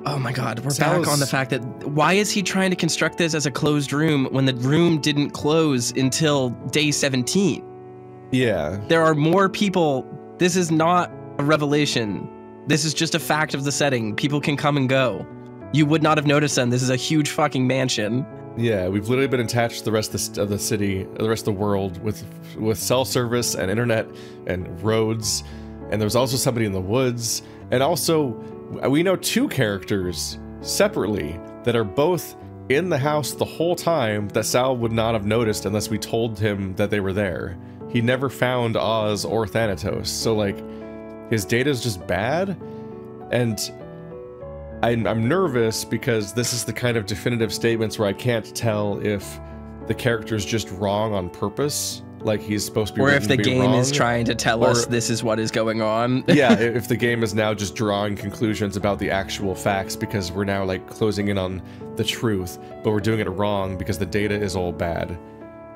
Oh my god, we're back on the fact that why is he trying to construct this as a closed room when the room didn't close until day 17? Yeah. There are more people. This is not a revelation. This is just a fact of the setting. People can come and go. You would not have noticed them. This is a huge fucking mansion. Yeah, we've literally been attached to the rest of the city, the rest of the world with cell service and internet and roads. And there's also somebody in the woods. And also, we know 2 characters separately that are both in the house the whole time that Sal would not have noticed unless we told him that they were there. He never found Oz or Thanatos. So, like, his data is just bad. And I'm nervous because this is the kind of definitive statements where I can't tell if the character's just wrong on purpose, like he's supposed to be, or if the game wrong, is trying to tell us this is what is going on. Yeah, if the game is now just drawing conclusions about the actual facts because we're now like closing in on the truth, but we're doing it wrong because the data is all bad.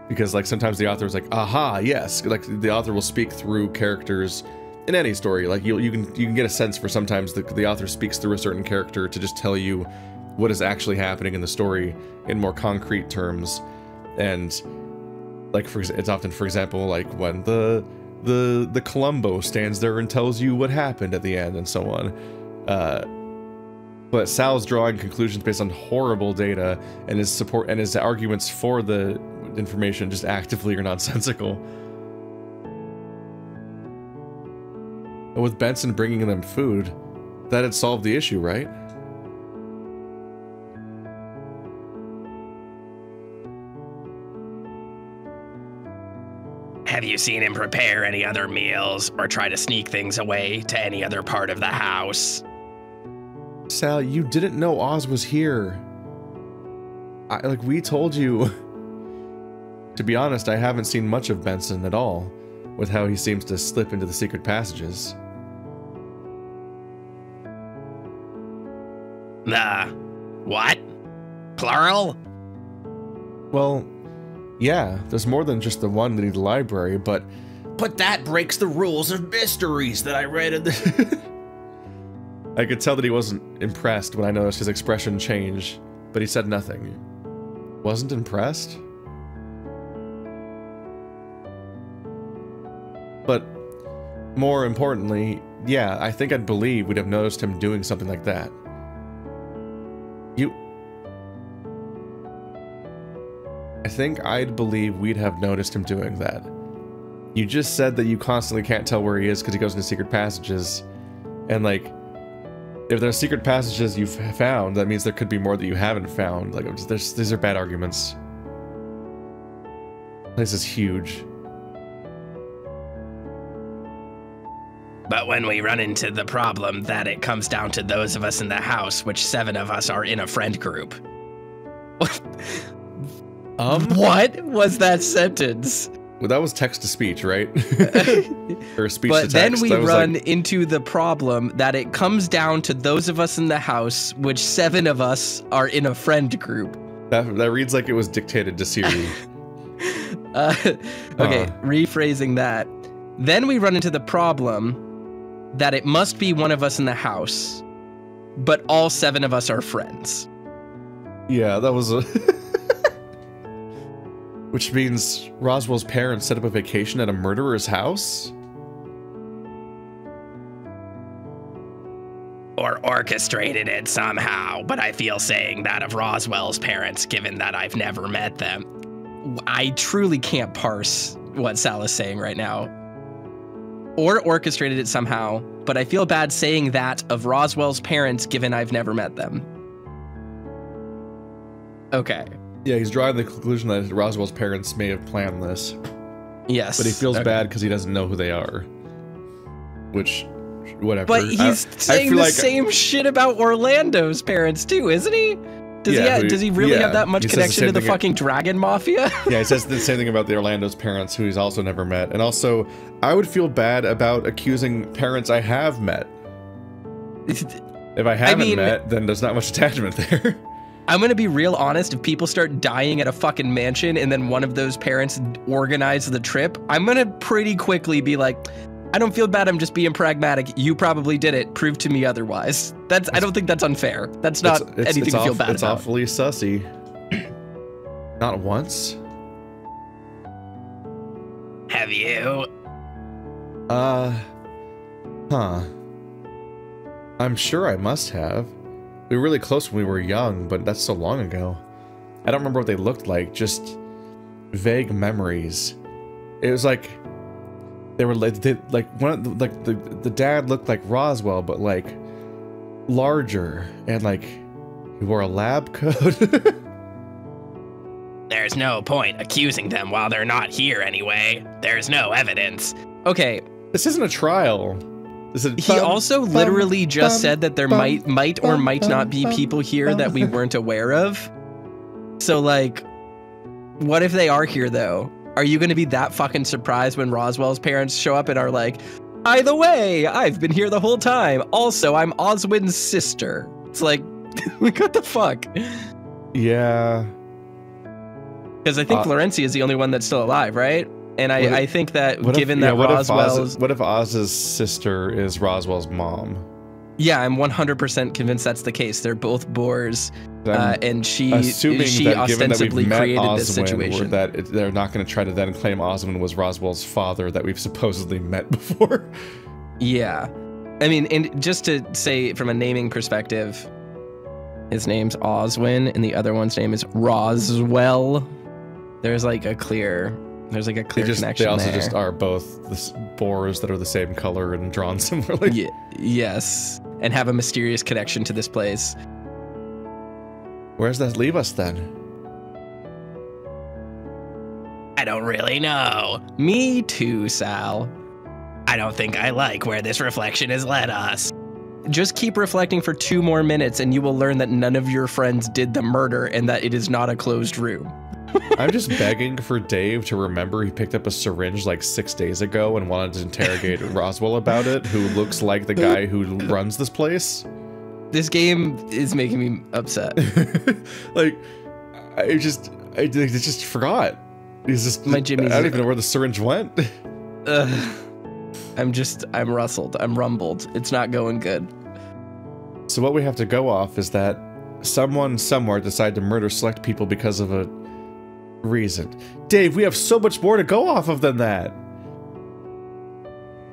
Because like sometimes the author is like, aha, yes, like the author will speak through characters. In any story, like you can get a sense for sometimes the author speaks through a certain character to just tell you what is actually happening in the story in more concrete terms, and like it's often, for example, like when the Columbo stands there and tells you what happened at the end and so on. But Sal's drawing conclusions based on horrible data, and his arguments for the information just actively are nonsensical. And with Benson bringing them food, that had solved the issue, right? Have you seen him prepare any other meals or try to sneak things away to any other part of the house? Sal, you didn't know Oz was here. Like we told you. To be honest, I haven't seen much of Benson at all, with how he seems to slip into the secret passages. What? Plural? Well, yeah, there's more than just the one in the library, but that breaks the rules of mysteries that I read in the... I could tell that he wasn't impressed when I noticed his expression change, but he said nothing. Wasn't impressed? But more importantly, yeah, I think I'd believe we'd have noticed him doing something like that. I think I'd believe we'd have noticed him doing that. You just said that you constantly can't tell where he is because he goes into secret passages. And like, if there's secret passages you've found, that means there could be more that you haven't found. Like, these are bad arguments. This place is huge. But when we run into the problem that it comes down to those of us in the house, which 7 of us are in a friend group. What was that sentence? Well, that was text to speech, right? Or speech but to text. Then we run like... into the problem that it comes down to those of us in the house, which 7 of us are in a friend group. That reads like it was dictated to Siri. Okay, rephrasing that. Then we run into the problem that it must be one of us in the house, but all 7 of us are friends. Yeah, that was a... Which means Roswell's parents set up a vacation at a murderer's house? Or orchestrated it somehow, but I feel saying that of Roswell's parents, given that I've never met them. I truly can't parse what Sal is saying right now. Or orchestrated it somehow, but I feel bad saying that of Roswell's parents, given I've never met them. Okay. Yeah, he's drawing the conclusion that Roswell's parents may have planned this. Yes. But he feels bad because he doesn't know who they are. Which, whatever. But he's saying the same shit about Orlando's parents too, isn't he? Does he really have that much He says the connection same to the thing- fucking dragon mafia? Yeah, he says the same thing about the Orlando's parents, who he's also never met. And also, I would feel bad about accusing parents I have met. If I haven't met, then there's not much attachment there. I'm gonna be real honest. If people start dying at a fucking mansion and then one of those parents organizes the trip, I'm gonna pretty quickly be like, I don't feel bad. I'm just being pragmatic. You probably did it. Prove to me otherwise. I don't think that's unfair. That's not anything to feel bad It's about. awfully sussy. Not once. Have you? Huh. I'm sure I must have. We were really close when we were young, but that's so long ago. I don't remember what they looked like, just vague memories. It was like they were like the dad looked like Roswell, but like larger, and like he wore a lab coat. There's no point accusing them while they're not here anyway. There's no evidence. Okay. This isn't a trial. He also literally just said that there might or might not be people here that we weren't aware of. So like, what if they are here though? Are you going to be that fucking surprised when Roswell's parents show up and are like, by the way, I've been here the whole time. Also, I'm Oswin's sister. It's like, what the fuck? Yeah. Because I think Florencia is the only one that's still alive, right? And I think that given that Roswell's... What if Oz's sister is Roswell's mom? Yeah, I'm 100% convinced that's the case. They're both boars, and she ostensibly created this situation. That they're not going to try to then claim Oswin was Roswell's father that we've supposedly met before. Yeah. I mean, and just to say from a naming perspective, his name's Oswin, and the other one's name is Roswell. There's like a clear connection They also there. just are both boars that are the same color and drawn similarly. Yes, and have a mysterious connection to this place. Where does that leave us then? I don't really know. Me too, Sal. I don't think I like where this reflection has led us. Just keep reflecting for 2 more minutes and you will learn that none of your friends did the murder and that it is not a closed room. I'm just begging for Dave to remember he picked up a syringe like 6 days ago and wanted to interrogate Roswell about it, who looks like the guy who runs this place. This game is making me upset. Like, I just forgot. He's just, My Jimmy's... I don't even know where the syringe went. I'm rustled. I'm rumbled. It's not going good. So what we have to go off is that someone somewhere decided to murder select people because of a reason. Dave, we have so much more to go off of than that.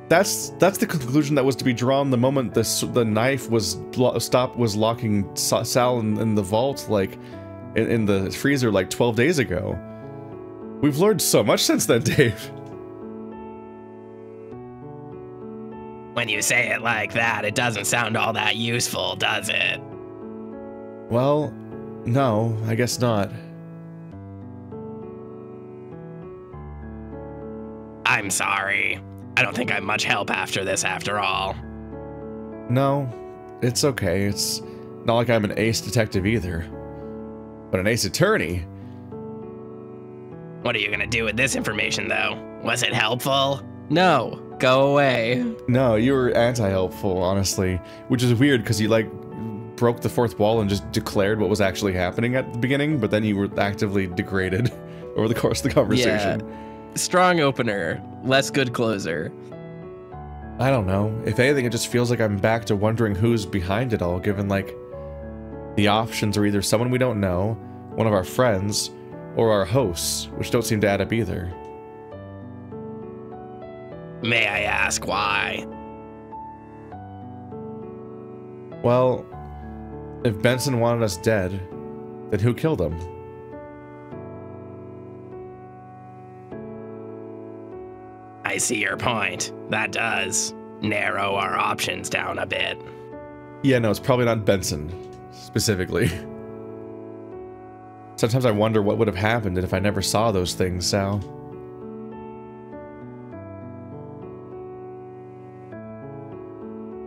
That's the conclusion that was to be drawn the moment the knife was locking Sal in the vault, like in the freezer, like 12 days ago. We've learned so much since then, Dave. When you say it like that, it doesn't sound all that useful, does it? Well, no, I guess not. I'm sorry. I don't think I'm much help after this after all. No, it's okay. It's not like I'm an ace detective either. But an ace attorney? What are you gonna do with this information, though? Was it helpful? No, go away. No, you were anti-helpful, honestly. Which is weird, because you, like, broke the fourth wall and just declared what was actually happening at the beginning, but then you were actively degraded over the course of the conversation. Yeah. Strong opener, less good closer. I don't know. If anything, it just feels like I'm back to wondering who's behind it all, given, like, the options are either someone we don't know, one of our friends, or our hosts, which don't seem to add up either. May I ask why? Well, if Benson wanted us dead, then who killed him? I see your point. That does narrow our options down a bit. Yeah, no, it's probably not Benson, specifically. Sometimes I wonder what would have happened if I never saw those things, Sal.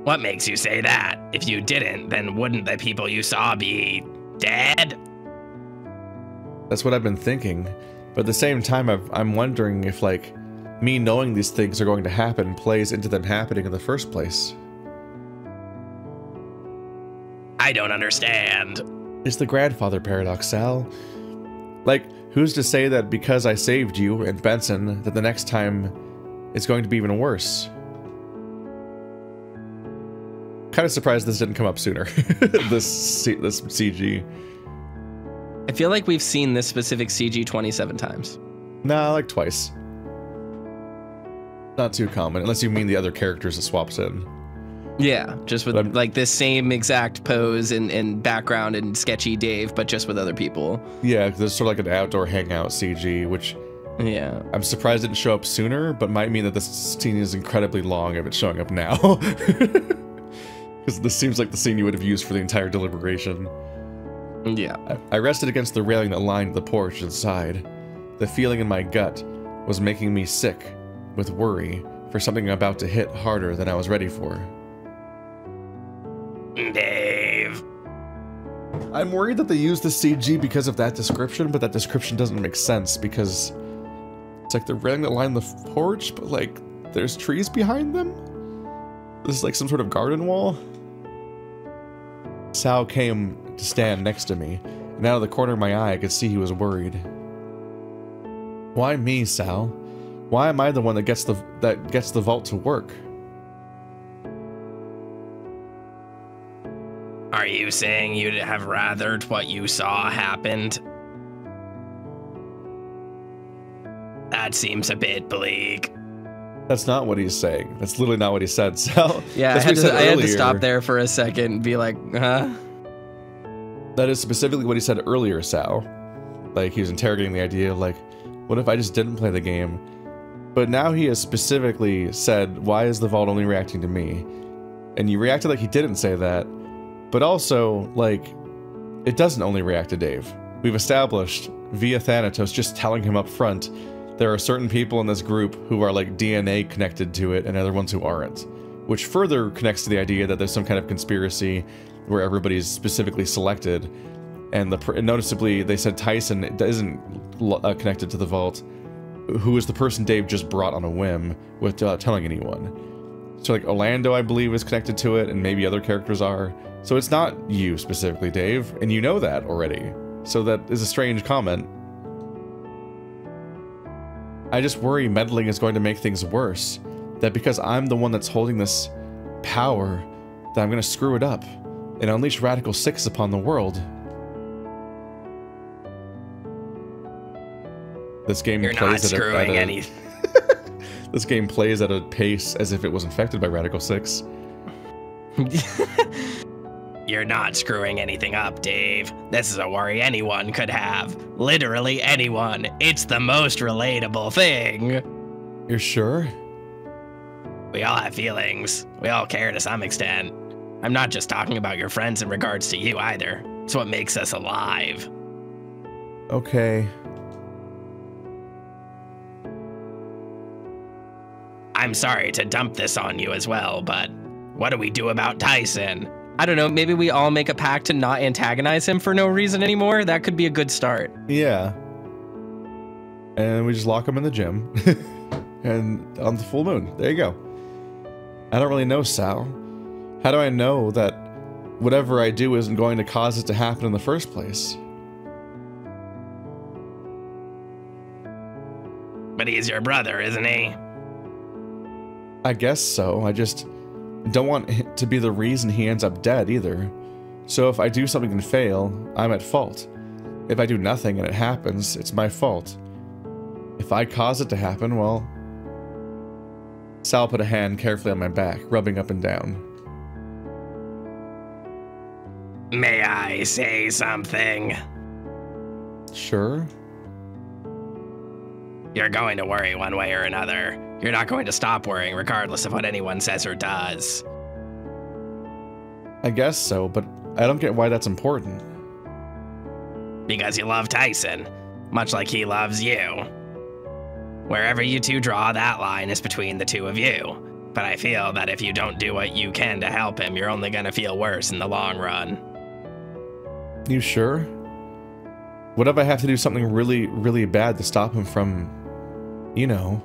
What makes you say that? If you didn't, then wouldn't the people you saw be Dead? That's what I've been thinking. But at the same time, I'm wondering if, like, me knowing these things are going to happen plays into them happening in the first place. I don't understand. It's the grandfather paradox, Sal. Like, who's to say that because I saved you and Benson, that the next time it's going to be even worse? Kind of surprised this didn't come up sooner. this CG. I feel like we've seen this specific CG 27 times. Nah, like twice. Not too common, unless you mean the other characters it swaps in. Yeah, just with like this same exact pose and background and sketchy Dave, but just with other people. Yeah, there's sort of like an outdoor hangout CG, which yeah, I'm surprised it didn't show up sooner, but might mean that this scene is incredibly long if it's showing up now. Because this seems like the scene you would have used for the entire deliberation. Yeah. I rested against the railing that lined the porch and sighed. The feeling in my gut was making me sick with worry for something about to hit harder than I was ready for. Dave. I'm worried that they used the CG because of that description, but that description doesn't make sense because it's like the railing that lined the porch, but like there's trees behind them? This is like some sort of garden wall? Sal came to stand next to me, and out of the corner of my eye I could see he was worried. Why me, Sal? Why am I the one that gets the vault to work? Are you saying you'd have rathered what you saw happened? That seems a bit bleak. That's not what he's saying. That's literally not what he said, Sal. Yeah, I had to stop there for a second and be like, huh? That is specifically what he said earlier, Sal. Like, he was interrogating the idea of, like, what if I just didn't play the game? But now he has specifically said, why is the vault only reacting to me? And you reacted like he didn't say that. But also, like, it doesn't only react to Dave. We've established, via Thanatos just telling him up front, there are certain people in this group who are like DNA connected to it and other ones who aren't. Which further connects to the idea that there's some kind of conspiracy where everybody's specifically selected. And noticeably, they said Tyson isn't connected to the vault, who is the person Dave just brought on a whim without telling anyone. So like Orlando, I believe, is connected to it, and maybe other characters are. So it's not you specifically, Dave, and you know that already. So that is a strange comment. I just worry meddling is going to make things worse. That because I'm the one that's holding this power, that I'm going to screw it up and unleash Radical 6 upon the world. This game plays at a This game plays at a pace as if it was infected by Radical 6. You're not screwing anything up, Dave. This is a worry anyone could have. Literally anyone. It's the most relatable thing. You're sure? We all have feelings. We all care to some extent. I'm not just talking about your friends in regards to you either. It's what makes us alive. Okay. I'm sorry to dump this on you as well, but what do we do about Tyson? I don't know, maybe we all make a pact to not antagonize him for no reason anymore. That could be a good start. Yeah. And we just lock him in the gym. And on the full moon. There you go. I don't really know, Sal. How do I know that whatever I do isn't going to cause it to happen in the first place? But he's your brother, isn't he? I guess so. I just don't want it to be the reason he ends up dead either. So if I do something and fail, I'm at fault. If I do nothing and it happens, it's my fault. If I cause it to happen, well... Sal put a hand carefully on my back, rubbing up and down. May I say something? Sure. You're going to worry one way or another. You're not going to stop worrying regardless of what anyone says or does. I guess so, but I don't get why that's important. Because you love Tyson, much like he loves you. Wherever you two draw, that line is between the two of you. But I feel that if you don't do what you can to help him, you're only going to feel worse in the long run. You sure? What if I have to do something really, really bad to stop him from, you know?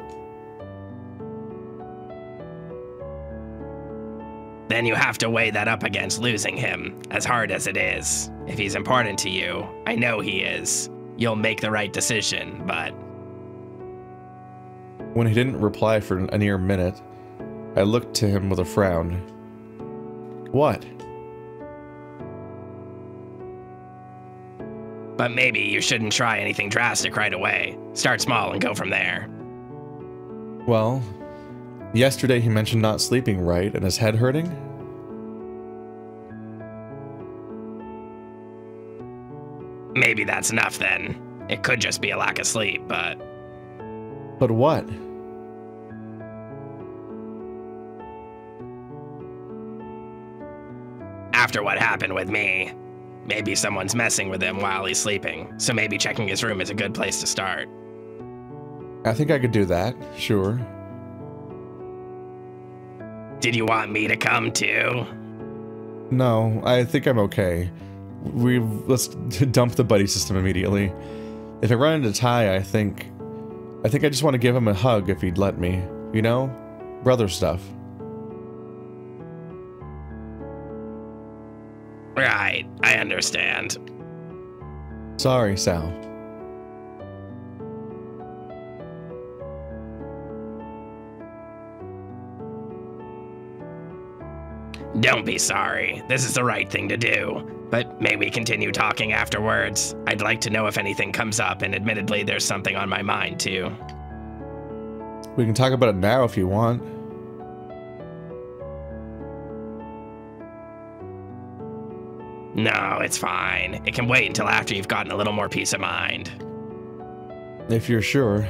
Then you have to weigh that up against losing him, as hard as it is. If he's important to you, I know he is. You'll make the right decision, but... When he didn't reply for a near minute, I looked to him with a frown. What? But maybe you shouldn't try anything drastic right away. Start small and go from there. Well, yesterday he mentioned not sleeping right and his head hurting? Maybe that's enough then. It could just be a lack of sleep, but... But what? After what happened with me, maybe someone's messing with him while he's sleeping, so maybe checking his room is a good place to start. I think I could do that, sure. Did you want me to come too? No, I think I'm okay. Let's dump the buddy system immediately. If I run into Ty, I think I just want to give him a hug if he'd let me. You know? Brother stuff. Right, I understand. Sorry, Sal. Don't be sorry. This is the right thing to do. But may we continue talking afterwards? I'd like to know if anything comes up, and admittedly, there's something on my mind, too. We can talk about it now if you want. No, it's fine. It can wait until after you've gotten a little more peace of mind. If you're sure.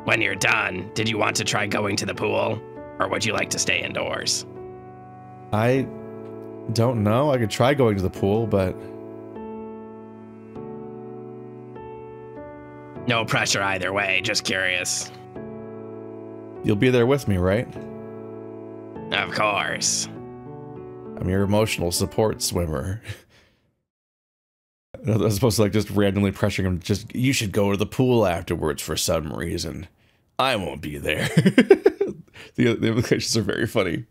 When you're done, did you want to try going to the pool? Or would you like to stay indoors? I don't know. I could try going to the pool, but... No pressure either way, just curious. You'll be there with me, right? Of course. I'm your emotional support swimmer. As opposed to like just randomly pressuring him, you should go to the pool afterwards for some reason. I won't be there. The implications are very funny.